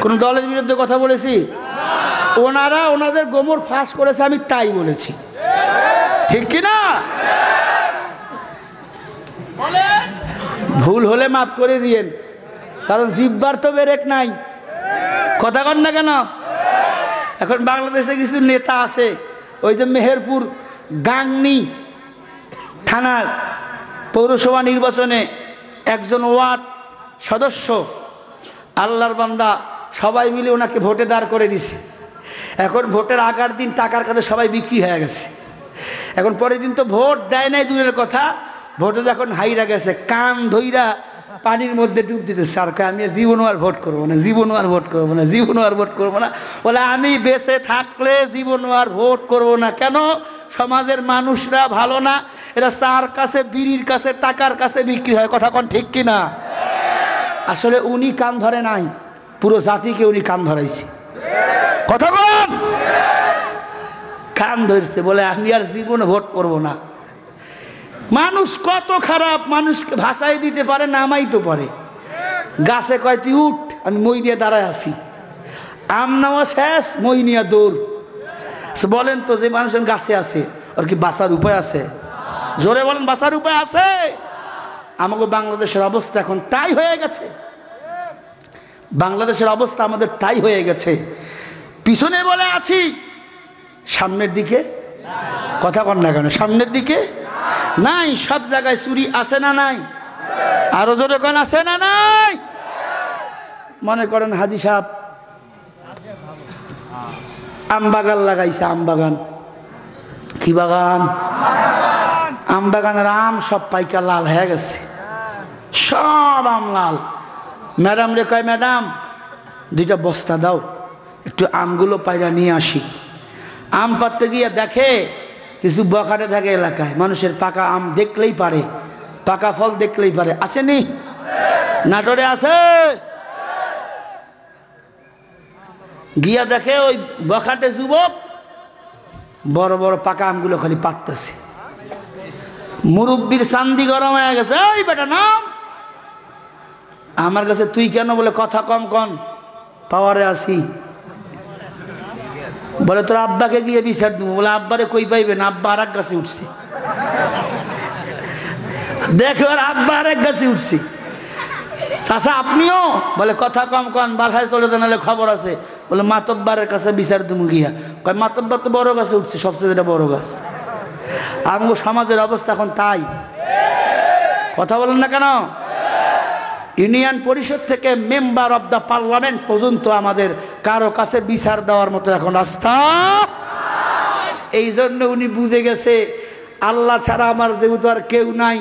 কোন দলের বিরুদ্ধে কথা বলেছি? ওনারা ওনাদের গোমর ফাঁস করেছে, আমি তাই বলেছি, ঠিক কিনা? ভুল হলে মাফ করে দিয়েন, কারণ জিব্বার তো বেরেক নাই। কথা কন না কেন? এখন বাংলাদেশে কিছু নেতা আছে, ওই যে মেহেরপুর গাংনি থানার পৌরসভা নির্বাচনে একজন ওয়ার্ড সদস্য, আল্লাহর বান্দা, সবাই মিলে ওনাকে ভোটে দাঁড় করে দিছে। এখন ভোটের আগার দিন টাকার কাছে সবাই বিক্রি হয়ে গেছে। এখন পরের দিন তো ভোট দেয় নাই দূরের কথা, ভোটে যখন হাইরা গেছে কান ধইরা পানির মধ্যে ডুব দিতে, সরকার আমি জীবনও আর ভোট করবো না, জীবনও আর ভোট করবো না, জীবনও আর ভোট করবো না। বলে আমি বেঁচে থাকলে জীবনও আর ভোট করবো না। কেন? সমাজের মানুষরা ভালো না, এরা চার কাছে বিড়ির কাছে টাকার কাছে বিক্রি হয়। কথা কোন ঠিক কিনা? আসলে উনি কান ধরে নাই, পুরো জাতিকে উনি কান ধরাইছে। কথা কোন? কান ধরছে, বলে আমি আর জীবনে ভোট করবো না। মানুষ কত খারাপ, মানুষকে ভাষায় দিতে পারে, নামাই তো পারে। গাছে কয় তুই উঠ, আমি মই দিয়ে দাঁড়ায় আছি, আম নেওয়া শেষ, মই নিয়ে দৌড়। বলেন তো, যে মানুষ গাছে আছে ওর কি বাঁচার উপায় আছে? জোরে বলেন, বাঁচার উপায় আছে? আমাকে বাংলাদেশের অবস্থা এখন তাই হয়ে গেছে। বাংলাদেশের অবস্থা আমাদের তাই হয়ে গেছে। পিছনে বলে আছি, সামনের দিকে কথা কন না কেন? সামনের দিকে নাই। সব জায়গায় চুরি আছে না নাই? আরো জোরে কোন আছে না নাই? মনে করেন হাজি সাহেব আম বাগান লাগাইছে, আম বাগান। কি বাগান? আম বাগানের আম সব পাইকা লাল হয়ে গেছে, সব আম লাল। ম্যাডাম রে কয়, ম্যাডাম 2টা বস্তা দাও, একটু আমগুলো পাইরা নিয়ে আসি। আম পাড়তে গিয়ে দেখে কিছু বখাটে থাকে এলাকায়, মানুষের পাকা আম দেখলেই পারে, পাকা ফল দেখলেই পারে। আসেনি? নাটোরে আছে। গিয়া দেখে ওই বখাটে যুবক বড় বড় পাকা আমগুলো খালি পাততেছে। মুরব্বির চান্দি গরম হয়ে গেছে, এই বেটা নাম। আমার কাছে তুই কেন? বলে কথা কম কন, পাওয়ারে আসি। বলে তোর আব্বাকে গিয়ে বিচার দেবো। বলে আব্বারে কই পাইবেন? আব্বা আর এক গাছে উঠছে। দেখো আর আব্বা আর এক গাছে উঠছে। চাচা আপনিও? বলে কথা কম কন, বাসায় চলে যান, নাহলে খবর আছে। বলে মাতব্বারের কাছে বিচার দেবো গিয়া। কয় মাতব্বার তো বড় গাছে উঠছে, সবচেয়ে যেটা বড় গাছ। আমগো সমাজের অবস্থা এখন তাই। কথা বলেন না কেন? ইউনিয়ন পরিষদ থেকে মেম্বার অব দ্য পার্লামেন্ট পর্যন্ত আমাদের কারো কাছে বিচার দেওয়ার মতো এখন রাস্তা। এই জন্য উনি বুঝে গেছে আল্লাহ ছাড়া আমার যেহেতু আর কেউ নাই,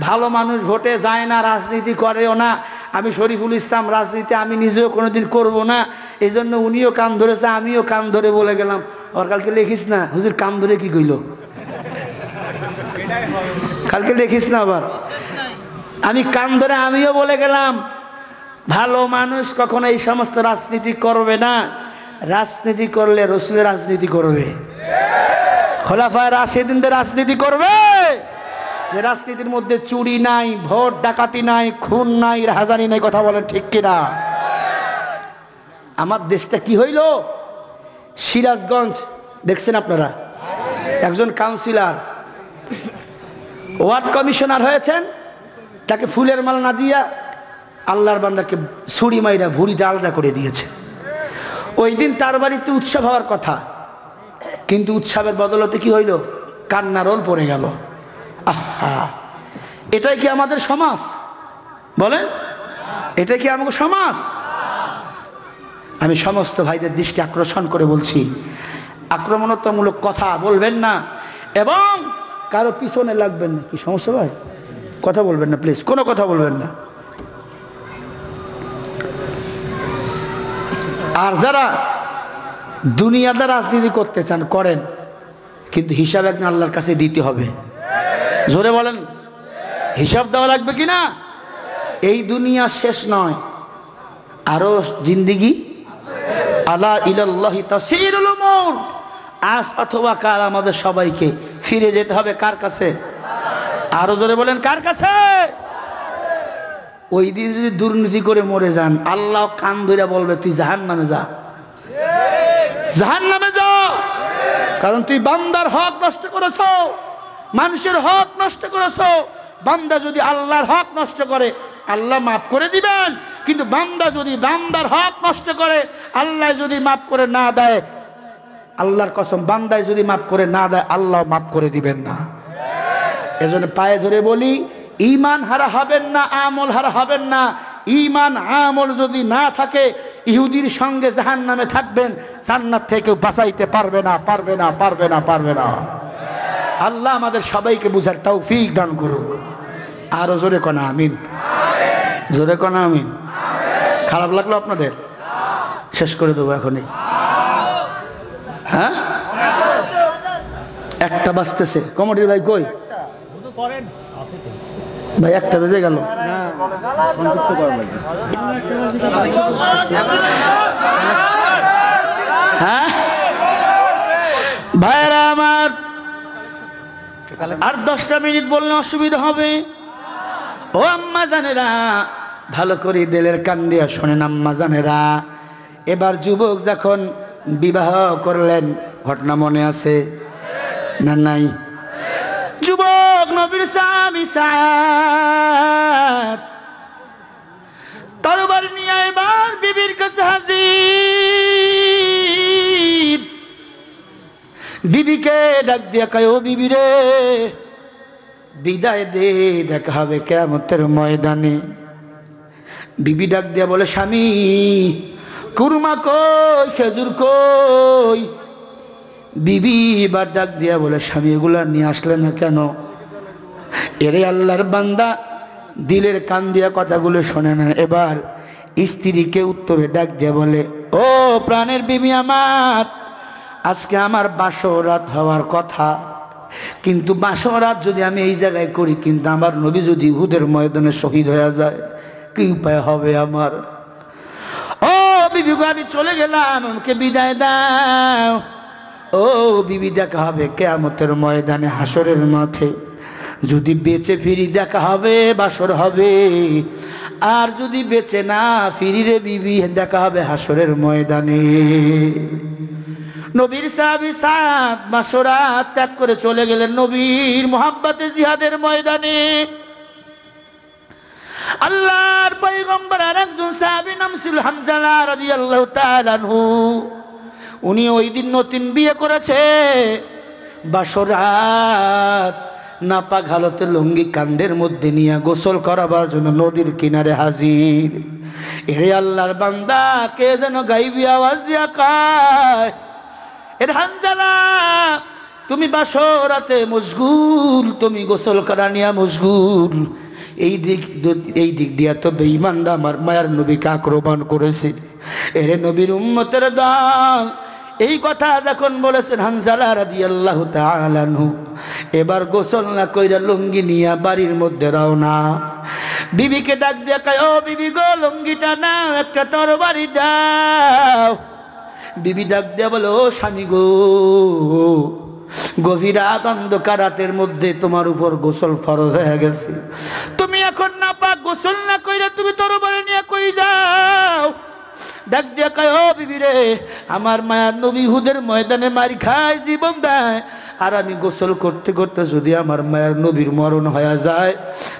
ভালো মানুষ ভোটে যায় না, রাজনীতি করেও না। আমি শরীফুল ইসলাম, রাজনীতি আমি নিজেও কোনোদিন করব না। এই জন্য উনিও কান ধরেছে, আমিও কান ধরে বলে গেলাম। আর কালকে লিখিস না, হুজুর কান ধরে কি কইল? কালকে লিখিস না আবার। আমি কান ধরে আমিও বলে গেলাম, ভালো মানুষ কখনো এই সমস্ত রাজনীতি করবে না। রাজনীতি করলে রসুলের রাজনীতি করবে, খোলাফায়ে রাশিদিনদের রাজনীতি করবে। যে রাজনীতির মধ্যে চুরি নাই, ভোট ডাকাতি নাই, খুন নাই, রাহাজানি নাই। কথা বলেন ঠিক কিনা? আমার দেশটা কি হইল? সিরাজগঞ্জ দেখছেন আপনারা? একজন কাউন্সিলর ওয়ার্ড কমিশনার হয়েছেন, তাকে ফুলের মালা না দিয়া আল্লাহর বান্দাকে ছুরি মাইরা ভুঁড়িটা আলাদা করে দিয়েছে। ওই দিন তার বাড়িতে উৎসব হওয়ার কথা, কিন্তু উৎসবের বদলতে কি হইল? কান্নার রোল পড়ে গেল। আহা, এটাই কি আমাদের সমাজ? বলেন, এটাই কি আমাদের সমাজ? আমি সমস্ত ভাইদের দৃষ্টি আকর্ষণ করে বলছি, আক্রমণাত্মক কথা বলবেন না এবং কারো পিছনে লাগবেন না। কি সমস্যা ভাই? কথা বলবেন না প্লিজ, কোনো কথা বলবেন না। আর যারা দুনিয়াতে রাজনীতি করতে চান করেন, কিন্তু হিসাব একদিন আল্লাহর কাছে দিতে হবে। জোরে বলেন, হিসাব দেওয়া লাগবে কিনা? এই দুনিয়া শেষ নয়, আরো জিন্দেগি। আলা ইলাল্লাহি তাসিরুল উমুর। আজ অথবা কাল আমাদের সবাইকে ফিরে যেতে হবে কার কাছে? আরো জোরে বলেন, কার কাছে? ওই দিন যদি দুর্নীতি করে মরে যান, আল্লাহ কান ধরে বলবে তুই জাহান্নামে যা, জাহান্নামে যা, কারণ তুই বান্দার হক নষ্ট করেছো, মানুষের হক নষ্ট করেছো। বান্দা যদি আল্লাহর হক নষ্ট করে আল্লাহ মাফ করে দিবেন, কিন্তু বান্দা যদি বান্দার হক নষ্ট করে, আল্লাহ যদি মাফ করে না দেয়, আল্লাহর কসম, বান্দায় যদি মাফ করে না দেয় আল্লাহ মাফ করে দিবেন না। এজন্য পায়ে ধরে বলি, ঈমান হারা হবেন না, আমল হারা হবেন না। ঈমান আমল যদি না থাকে, ইহুদির সঙ্গে জাহান্নামে থাকবেন, জান্নাত থেকে বাঁচাইতে পারবে না, পারবে না, পারবে না, পারবে না। আল্লাহ আমাদের সবাইকে বুঝার তৌফিক দান করুক। আরো জোরে কোন আমিন, জোরে কোন আমিন। খারাপ লাগলো আপনাদের? শেষ করে দেবো এখনই। হ্যাঁ, একটা বাজতেছে। কমিটির ভাই কই ভাই? একটা বেজে গেল। হ্যাঁ ভাইরা আমার, আর 10টা মিনিট বললে অসুবিধা হবে। ও আম্মা জানেরা, ভালো করে দিলের কান দিয়া শোনেন আম্মা জানেরা। এবার যুবক যখন বিবাহ করলেন, ঘটনা মনে আছে না? নাই? যুবক নবীর সাহাবী সাদ তরবার নিয়ে এবার বিবির কাছে হাজির। বিবিকে ডাক দিয়া কয়, ও বিবি রে, বিদায় দে, দেখা হবে কিয়ামতের ময়দানে। বিবি ডাক দিয়া বলে, স্বামী কুরমা কই, খেজুর কই? বিবি এবার ডাক দিয়া বলে, স্বামী এগুলা নিয়ে আসলে না কেন? এরে আল্লাহর বান্দা দিলের কান দিয়া কথাগুলো শোনে না। এবার স্ত্রীকে উত্তরে ডাক দিয়া বলে, ও প্রাণের বিবি আমার, আজকে আমার বাসরাত হওয়ার কথা, কিন্তু বাসরাত যদি আমি এই জায়গায় করি, কিন্তু আমার নবী যদি উহুদের ময়দানে শহীদ হয়ে যায়, কি উপায় হবে আমার? ও বিবি গো, আমি চলে গেলাম, আমাকে বিদায় দাও। ও বিবি, দেখা হবে কিয়ামতের ময়দানে, হাসরের মাঠে। যদি বেঁচে ফিরি দেখা হবে, বাসর হবে। আর যদি বেঁচে না ফিরি রে বিবি, দেখা হবে হাসরের ময়দানে। নবীর সাহাবী সাদ বাসরাত ত্যাগ করে চলে গেলেন নবীর মুহাব্বতে জিহাদের ময়দানে। আল্লাহর পয়গম্বর আর একজন সাহাবী নাম ছিল হামজা রাদিয়াল্লাহু তাআলা আনহু। উনি ওই দিন নতুন বিয়ে করেছে। বাসরাত নাপাক হালতে লুঙ্গি কান্দের মধ্যে নিয়ে গোসল করাবার জন্য নদীর কিনারে হাজির। এরে আল্লাহর বান্দা, কে যেন গাইবি আওয়াজ দিয়া কয়, এর হানজালা, তুমি বাসরাতে মশগুল, তুমি গোসল করা নিয়ে মশগুল। এই দিক দিয়া তো বেঈমানরা আমার মায়ার নবীকে আক্রমণ করেছে। এরে নবীর উম্মতের দল, এই কথা যখন বলেছেন হানজালা রাদিয়াল্লাহু তাআলা আনহু, এবার গোসল না কইরা লুঙ্গি নিয়া বাড়ির মধ্যে রওনা। বিবিকে ডাক দিয়া কয়, ও বিবি গো, লুঙ্গিটা নাও, একটা তরবারি দাও। বিবি ডাক দিয়া বলে, ও স্বামী গো, গভীর রাত অন্ধকার রাতের মধ্যে তোমার উপর গোসল ফরজ হয়ে গেছে, তুমি এখন না পাক গোসল না কইরা তুমি তরবারি নিয়ে কই যাও? ডাক দিয়া কয়, ও বিবি রে, আমার মায়া নবী উহুদের ময়দানে মারি খায়, জীবন দেয়, আর আমি গোসল করতে করতে যদি আমার মায়ের নবীর মরণ হয়ে যায়,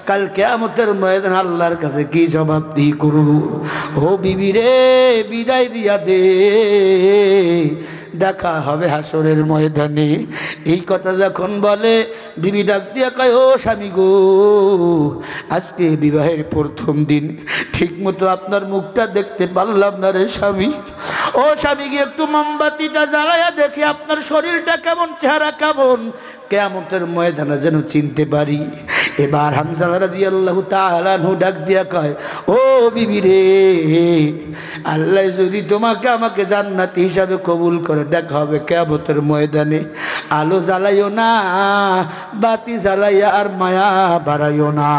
কাল কিয়ামতের ময়দান আল্লাহর কাছে কি জবাব দি করব? ও বিবি রে, বিদায় দিয়া দে, দেখা হবে হাসরের ময়দানে। এই কথা যখন বলে, বিবি ডাক দিয়া কয়, ও স্বামী গো, আজকে বিবাহের প্রথম দিন, ঠিক মতো আপনার মুখটা দেখতে পারলাম না রে স্বামী। ও স্বামী গিয়ে একটু মোমবাতিটা জ্বালায়া দেখে আপনার শরীরটা কেমন, চেহারা কেমন, কিয়ামতের ময়দানে যেন চিনতে পারি। এবার হামজা রাদিয়াল্লাহু তাআলা আনহু ডাক দিয়া কয়, ও বিবি রে, আল্লাহ যদি তোমাকে আমাকে জান্নাতি হিসাবে কবুল করে, দেখা হবে কিয়ামতের ময়দানে। আলো জ্বালাইও না, বাতি জ্বালাইয়া আর মায়া বাড়াইও না।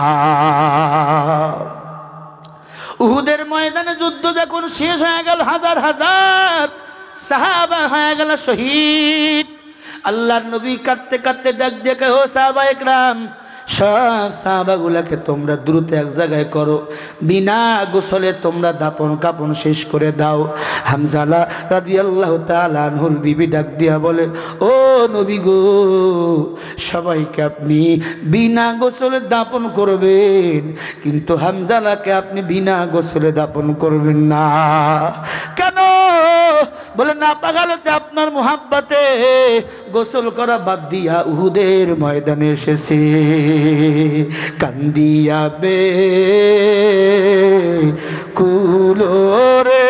উহুদের ময়দানে যুদ্ধ যখন শেষ হয়ে গেল, হাজার হাজার সাহাবা হয়ে গেল শহীদ। আল্লাহর নবী কাঁদতে কাঁদতে ডাক দিয়ে কয়, ও সাহাবা একরাম, সব সাহাবাগুলাকে তোমরা দ্রুত এক জায়গায় করো, বিনা গোসলে তোমরা দাপন কাপন শেষ করে দাও। হামজা রাদিয়াল্লাহু তাআলা আনহুর বিবি ডাক দিয়া বলে, ও নবী গো, সবাইকে আপনি বিনা গোসলে দাপন করবেন, কিন্তু হামজালাকে আপনি বিনা গোসলে দাপন করবেন না। কেন? বলে, না পাগালতে আপনার মুহাব্বতে গোসল করা বাদ দিয়া উহুদের ময়দানে এসেছে। কান্দিয়া বে কুলোরে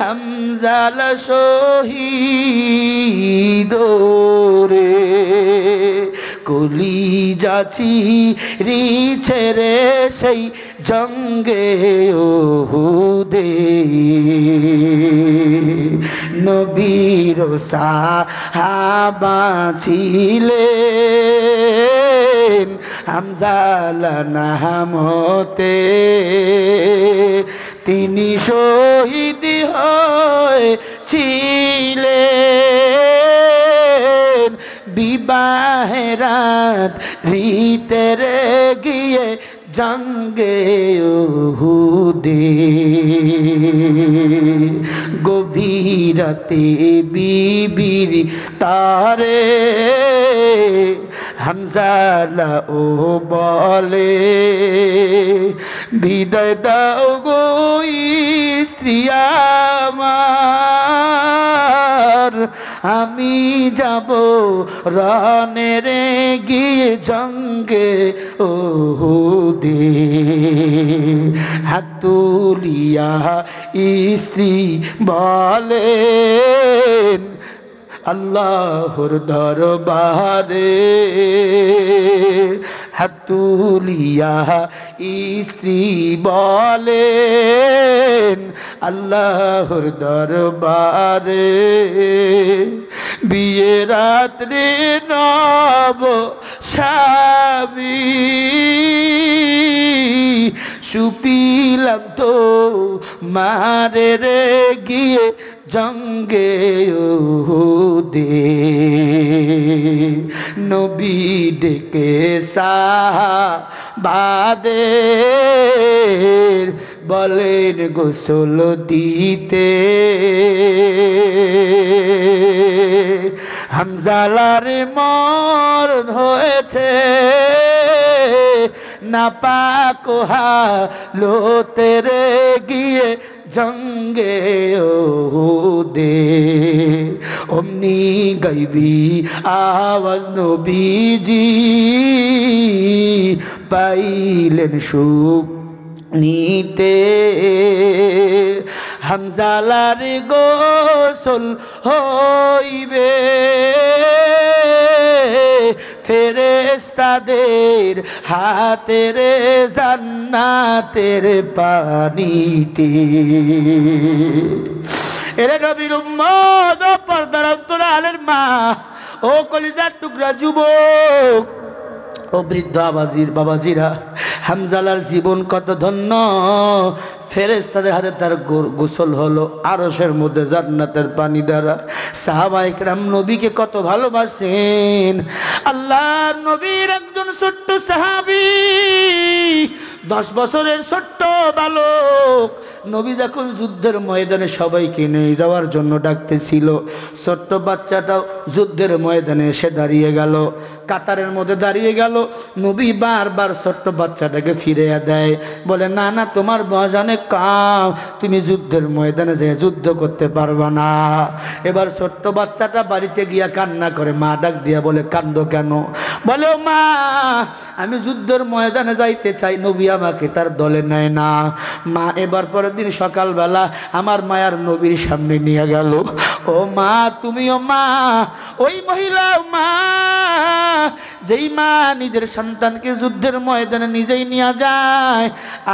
হামজালা শহীদ রে, কলি যাচ্ছি রিছে রে সেই জঙ্গে উহুদে। নবীর সাহাবা ছিলেন হামজালা নামতে, তিনি শহীদ হয়েছিলেন বিবাহের রাত রিতের গিয়ে জঙ্গে উহুদে। গভীর রাতে বিবির তারে হামজালা ও বলে, বিদায় দাও গো স্ত্রী আমার, আমি যাব রণের গিয়ে জঙ্গে উহুদে। হাত তুলিয়া স্ত্রী বলেন, আল্লাহর দরবারে। হাত তুলিয়া স্ত্রী বলেন, আল্লাহর দরবারে। বিয়ে রাত্রে নব স্বামী সুপিলাম তো মারে রে গিয়ে জঙ্গে উহুদে। নবী ডেকে সাহাবাদের বলেন গোসল দিতে। হামজালার মরণ হয়েছে, না পাক হালতে রে গিয়ে জঙ্গে উহুদে। অমনি গাইবি আওয়াজ নবীজি পাইলেন সুখ নিতে। হামজালার গোসল হইবে ফেরেশতাদের হাতের জান্নাতের পানিতে। এরে নবীর উম্মত, ও পর্দার অন্তরালের মা, ও কলিজার টুকরা যুবক, ও বৃদ্ধ বাবাজিরা, হামজালার জীবন কত ধন্য। ফেরেশতাদের হাতে তার গোসল হলো আরশের মধ্যে জান্নাতের পানি দ্বারা। সাহাবায়ে কেরাম নবীকে কত ভালোবাসেন। আল্লাহর নবীর একজন একজন ছোট্ট সাহাবী, 10 বছরের ছোট্ট বালক। নবী যখন যুদ্ধের ময়দানে সবাইকে নিয়ে যাওয়ার জন্য ডাকতেছিল, ছোট্ট বাচ্চাটাও যুদ্ধের ময়দানে এসে দাঁড়িয়ে গেল, কাতারের মধ্যে দাঁড়িয়ে গেল। নবী বারবার ছোট্ট বাচ্চাটাকে ফিরিয়ে দেয়, বলে না না, তোমার বয়স অনেক কম, তুমি যুদ্ধের ময়দানে যেয়ে যুদ্ধ করতে পারবে না। এবার ছোট্ট বাচ্চাটা বাড়িতে গিয়া কান্না করে, মা ডাক দিয়া বলে, কান্দো কেন? বলে, ও মা, আমি যুদ্ধের ময়দানে যাইতে চাই, নবী আমাকে তার দলে নেয় না। মা এবার পরের দিন সকালবেলা আমার মায়ার নবীর সামনে নিয়ে গেল। ও মা, তুমিও মা, ওই মহিলা মা, যেই মা নিজের সন্তানকে যুদ্ধের ময়দানে নিজেই নিয়ে যায়।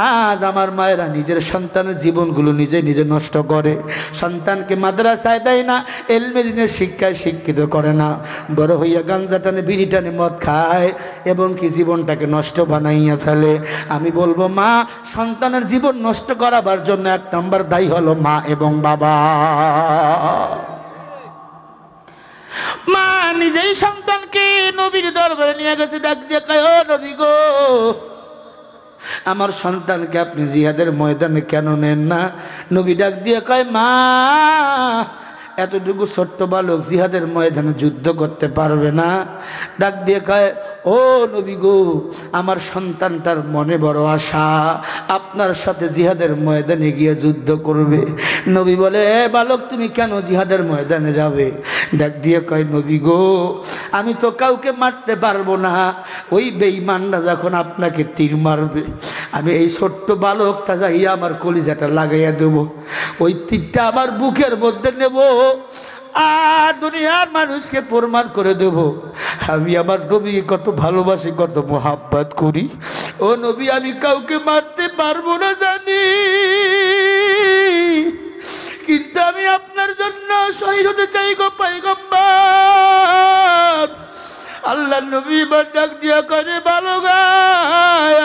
আজ আমার মায়েরা নিজের সন্তানের জীবনগুলো নিজে নিজে নষ্ট করে, সন্তানকে মাদ্রাসায় দেয় না, এলমে দিনের শিক্ষায় শিক্ষিত করে না, বড় হইয়া গাঞ্জা টানে, বিড়ি টানে, মদ খায় এবং কি জীবনটাকে নষ্ট বানাইয়া ফেলে। আমি বলবো, মা, সন্তানের জীবন নষ্ট করাবার জন্য 1 নম্বর দায়ী হলো মা এবং বাবা। মা নিজেই সন্তানকে নবীর দরবারে নিয়ে গেছে, ডাক দিয়ে কয়, ও নবী গো, আমার সন্তানকে আপনি জিহাদের ময়দানে কেন নেন না? নবী ডাক দিয়ে কয়, মা, এতটুকু ছোট্ট বালক জিহাদের ময়দানে যুদ্ধ করতে পারবে না। ডাক দিয়ে কয়, ও নবী গো, আমার সন্তানটার মনে বড় আশা, আপনার সাথে জিহাদের ময়দানে গিয়ে যুদ্ধ করবে। নবী বলে, এ বালক, তুমি কেন জিহাদের ময়দানে যাবে? ডাক দিয়ে কয়, নবী গো, আমি তো কাউকে মারতে পারবো না, ওই বেঈমানরা যখন আপনাকে তীর মারবে, আমি এই ছোট্ট বালকটা যাইয়া আমার কলিজাটা লাগাইয়া দেব, ওই তীরটা আমার বুকের মধ্যে নেব, আর দুনিয়ার মানুষকে প্রমাণ করে দেব আমি আমার নবীকে কত ভালোবাসি, কত মোহাব্বত করি। ও নবী, আমি কাউকে মারতে পারবো না জানি, কিন্তু আমি আপনার জন্য শহীদ হতে চাই গো পয়গম্বর। আল্লাহ নবী এবার ডাক দিয়া করে, ভালো গায়।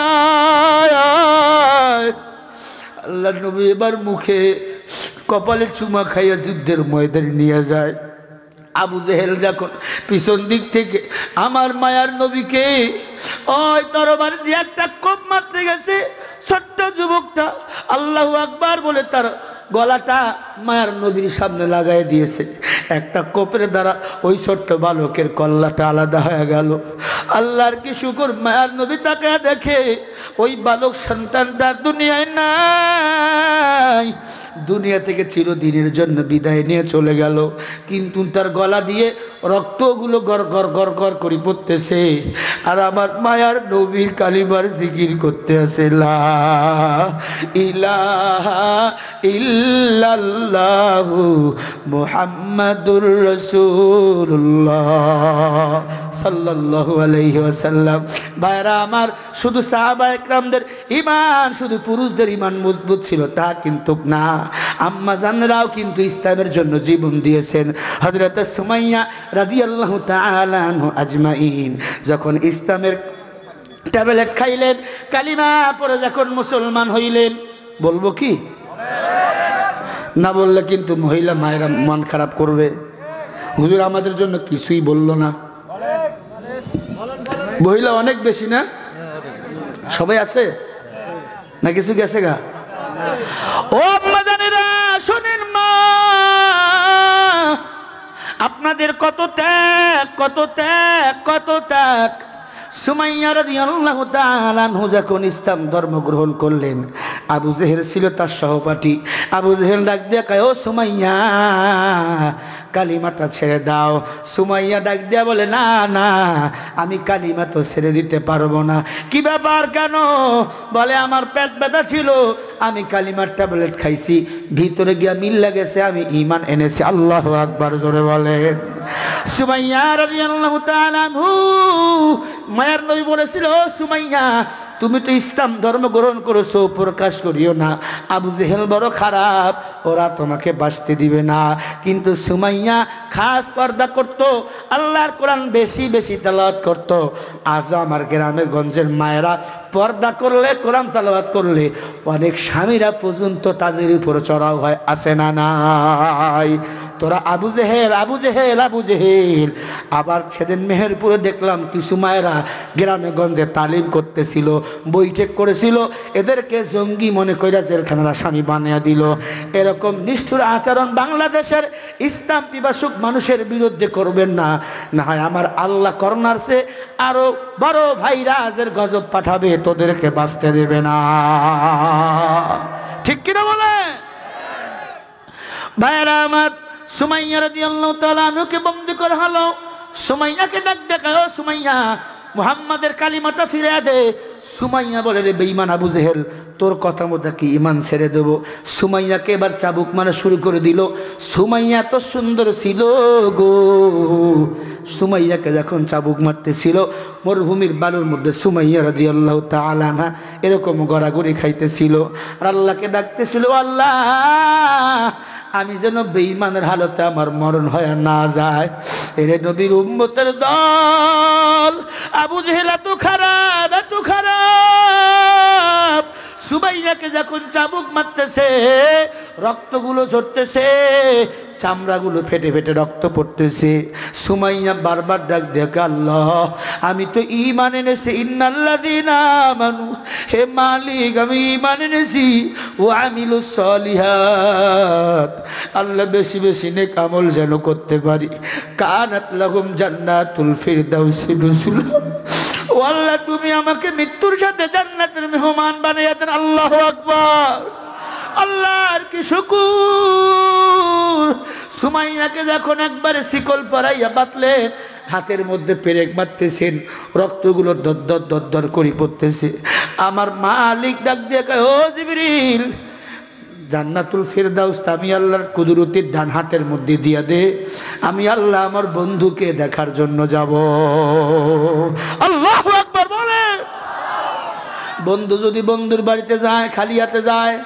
আল্লাহ নবী এবার মুখে কপালে চুমা খাইয়া যুদ্ধের ময়দানে নিয়ে যায়। আবু জেহেল যখন পিছন দিক থেকে আমার মায়ার নবীকে ওই তরবারি দিয়ে একটা কোপ মারতে গেছে, ছোট্ট যুবকটা আল্লাহু আকবার বলে তার গলাটা মায়ার নবীর সামনে লাগাই দিয়েছে। একটা কোপের দ্বারা ওই ছোট্ট বালকের কল্লাটা আলাদা হয়ে গেল। আল্লাহর কি শুকর, মায়ার নবী তাকে দেখে ওই বালক সন্তানটা দুনিয়ায় নাই, দুনিয়া থেকে চিরদিনের জন্য বিদায় নিয়ে চলে গেল, কিন্তু তার গলা দিয়ে রক্তগুলো গড় গড় গড় গড় করে পড়তেছে, আর আমার মায়ার নবীর কালিমার জিকির করতে আছে, লা ইলাহা ইল্লাল্লাহু মুহাম্মাদুর রাসূলুল্লাহ সাল্লাল্লাহু আলাইহি ওয়াসাল্লাম। ভাইরা আমার, শুধু সাহাবা একরামদের ঈমান, শুধু পুরুষদের ঈমান মজবুত ছিল তা কিন্তু না, আম্মা জানরাও কিন্তু ইসলামের জন্য জীবন দিয়েছেন। হযরত সুমাইয়া রাদিয়াল্লাহু তাআলা আনহু আজমাইন যখন ইসলামের ট্যাবলেট খাইলেন, কালিমা পড়ে যখন মুসলমান হইলেন, বলবো কি না বললে কিন্তু মহিলা মায়েরা মন খারাপ করবে, হুজুর আমাদের জন্য কিছুই বললো না। মহিলা অনেক বেশি না? সবাই আছে না কিছু গেছে গা? ও আম্মা জানেরা, শোনেন মা, আপনাদের কত ত্যাগ, কত ত্যাগ, কত ত্যাগ। সুমাইয়া রাদিয়াল্লাহু তাআলা আনহু যখন ইসলাম ধর্ম গ্রহণ করলেন, আবু জেহেল ছিল তার সহপাঠী। আবু জেহেল ডাক দিয়ে কয়, ও সুমাইয়া, কালিমাটা ছেড়ে দাও। সুমাইয়া ডাক দিয়া বলে, না না, আমি কালিমা তো ছেড়ে দিতে পারবো না। কি ব্যাপার, কেন? বলে, আমার পেট ব্যথা ছিল, আমি কালিমার ট্যাবলেট খাইছি, ভিতরে গিয়া মিল লাগেছে, আমি ঈমান এনেছি। আল্লাহু আকবার জোরে বলেন। সুমাইয়া রাদিয়াল্লাহু তাআলা আনহু, মায়ের নবী বলেছিল, ও সুমাইয়া, তুমি তো ইসলাম ধর্ম গ্রহণ করেছো, প্রকাশ করিও না, আবু জেহেল বড় খারাপ, ওরা তোমাকে বাঁচতে দিবে না। কিন্তু সুমাইয়া খাস পর্দা করত, আল্লাহর কোরআন বেশি বেশি তেলাওয়াত করত। আজ আমার গ্রামের গঞ্জের মায়েরা পর্দা করলে, কোরআন তেলাওয়াত করলে অনেক স্বামীরা পর্যন্ত তাদের উপর চড়াও হয়, আছে না নাই? তোরা আবু জেহেল, আবু জেহেল, আবু জেহেল। আবার সেদিন মেহেরপুরে দেখলাম কিছু মায়েরা গ্রামে গঞ্জে তালিম করতেছিল, বৈঠক করেছিল, এদেরকে জঙ্গি মনে কইরা জেলখানার আসামি বানিয়ে দিল। এরকম নিষ্ঠুর আচরণ বাংলাদেশের ইসলাম পিপাসুক মানুষের বিরুদ্ধে করবেন না, না হয় আমার আল্লাহ করোনার চেয়ে আরো বড় ভাইরাসের গজব পাঠাবে, তোদেরকে বাঁচতে দেবে না। ঠিক কিনা বলে ভাইরা আমার? সুমাইয়া রাদিয়াল্লাহু তাআলা আনহাকে বন্দী করা হলো। সুমাইয়াকে ডাক দেখাও, সুমাইয়া মুহাম্মাদের কালিমাটা ফিরিয়ে দে। সুমাইয়া বলে, রে বেঈমান আবু জেহেল, তোর কথা মতো কি ঈমান ছেড়ে দেবো? সুমাইয়াকে এবার চাবুক মারা শুরু করে দিল। সুমাইয়া এত সুন্দর ছিল গো, সুমাইয়াকে যখন চাবুক মারতেছিল মরুভূমির বালুর মধ্যে সুমাইয়া রাদিয়াল্লাহু তাআলা আনহা এরকম গড়াগড়ি খাইতেছিল আর আল্লাহকে ডাকতেছিল, আল্লাহ আমি যেন বেঈমানের হালতে আমার মরণ হয় না যায়। এরে নবীর উম্মতের দল, আবু জেহেল এত খারাপ, এত খারাপ। সুমাইয়াকে যখন চাবুক মারতেছে, রক্তগুলো ঝরতেছে, চামড়াগুলো ফেটে ফেটে রক্ত পড়তেছে। সুমাইয়া বারবার ডাক দেখে, আল্লাহ আমি তো ঈমান এনেছি, ইন্নাল্লাযীনা আমানু, হে মালিক আমি ঈমান এনেছি, ওয়া আমিলুস সলিহাত, আল্লাহ বেশি বেশি নেক আমল যেন করতে পারি। কানাত লাহুম জান্নাতুল ফিরদাউসি নুজুলা, ও আল্লাহ তুমি আমাকে মৃত্যুর সাথে জান্নাতের মেহমান বানিয়ে দেন। আল্লাহু আকবার, আল্লাহর কি শুকর। সুমাইয়াকে যখন একবারে শিকল পরাইয়া বাঁধলেন, হাতের মধ্যে পেরেক মারতেছেন, রক্তগুলো দর দর দর করে পড়তেছে। আমার মালিক ডাক দিয়ে কয়, ও জিবরিল, জান্নাতুল ফিরদাউস আমি আল্লাহর কুদরতির ডান হাতের মধ্যে দিয়া দে, আমি আল্লাহ আমার বন্ধুকে দেখার জন্য যাব। আল্লাহু আকবার বলে। বন্ধু যদি বন্ধুর বাড়িতে যায়, খালি হাতে যায়,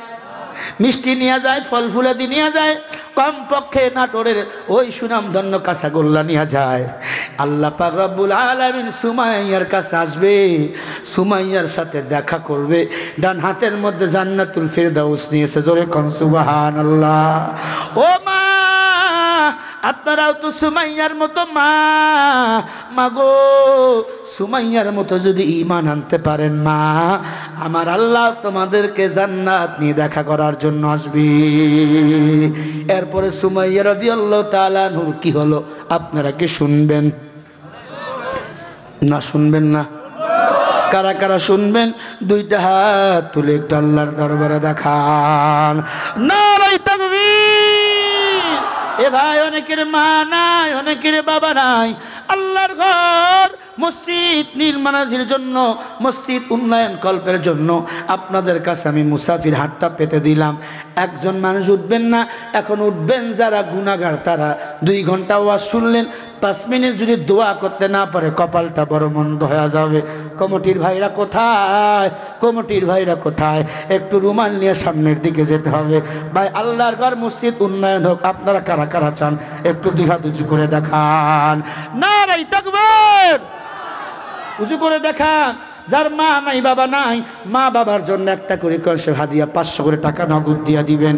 মিষ্টি নিয়ে যায়, ফল ফুলাদি নিয়ে যায়, কম পক্ষে নাটোরের ওই সুনামধন্য কাঁচাগোল্লা নিয়ে যায়। আল্লাহ পাক রব্বুল আলামিন সুমাইয়ার কাছে আসবে, সুমাইয়ার সাথে দেখা করবে, ডান হাতের মধ্যে জান্নাতুল ফিরদাউস নিয়েছে। জোরে কোন সুবহানাল্লাহ। ও মা, আপনারাও তো সুমাইয়ার মতো মা, মাগো সুমাইয়ার মতো যদি ঈমান আনতে পারেন মা, আমার আল্লাহ তোমাদেরকে জান্নাত নিয়ে দেখা করার জন্য আসবে। এরপরে সুমাইয়া রাদিয়াল্লাহু তাআলা আনহুর কি হলো আপনারা কি শুনবেন না? শুনবেন না? কারা কারা শুনবেন দুইটা হাত তুলে একটু আল্লাহর দরবারে দেখান। নারে তাকবীর। এ ভাই, অনেকের মা নাই, অনেকের বাবা নাই, আল্লাহর ঘর মসজিদ নির্মাণের জন্য, মসজিদ উন্নয়ন কল্পের জন্য আপনাদের কাছে আমি মুসাফির হাতটা পেতে দিলাম। একজন মানুষ উঠবেন না, এখন উঠবেন যারা গুনাহগার, তারা 2 ঘন্টা ওয়াজ শুনলেন, 5 মিনিট যদি দোয়া করতে না পারে কপালটা বড় মন্দ হয়ে যাবে। কমিটির ভাইরা কোথায়? কমিটির ভাইরা কোথায়? একটু রুমাল নিয়ে সামনের দিকে যেতে হবে। ভাই, আল্লাহর ঘর মসজিদ উন্নয়ন হোক, আপনারা কারা কারা চান একটু হাত উঁচু করে দেখান। নারে তাকবীর। উঁচু করে দেখান। যার মা নাই, বাবা নাই, মা বাবার জন্য একটা করে হাদিয়া 500 করে টাকা নগদ দিয়ে দিবেন।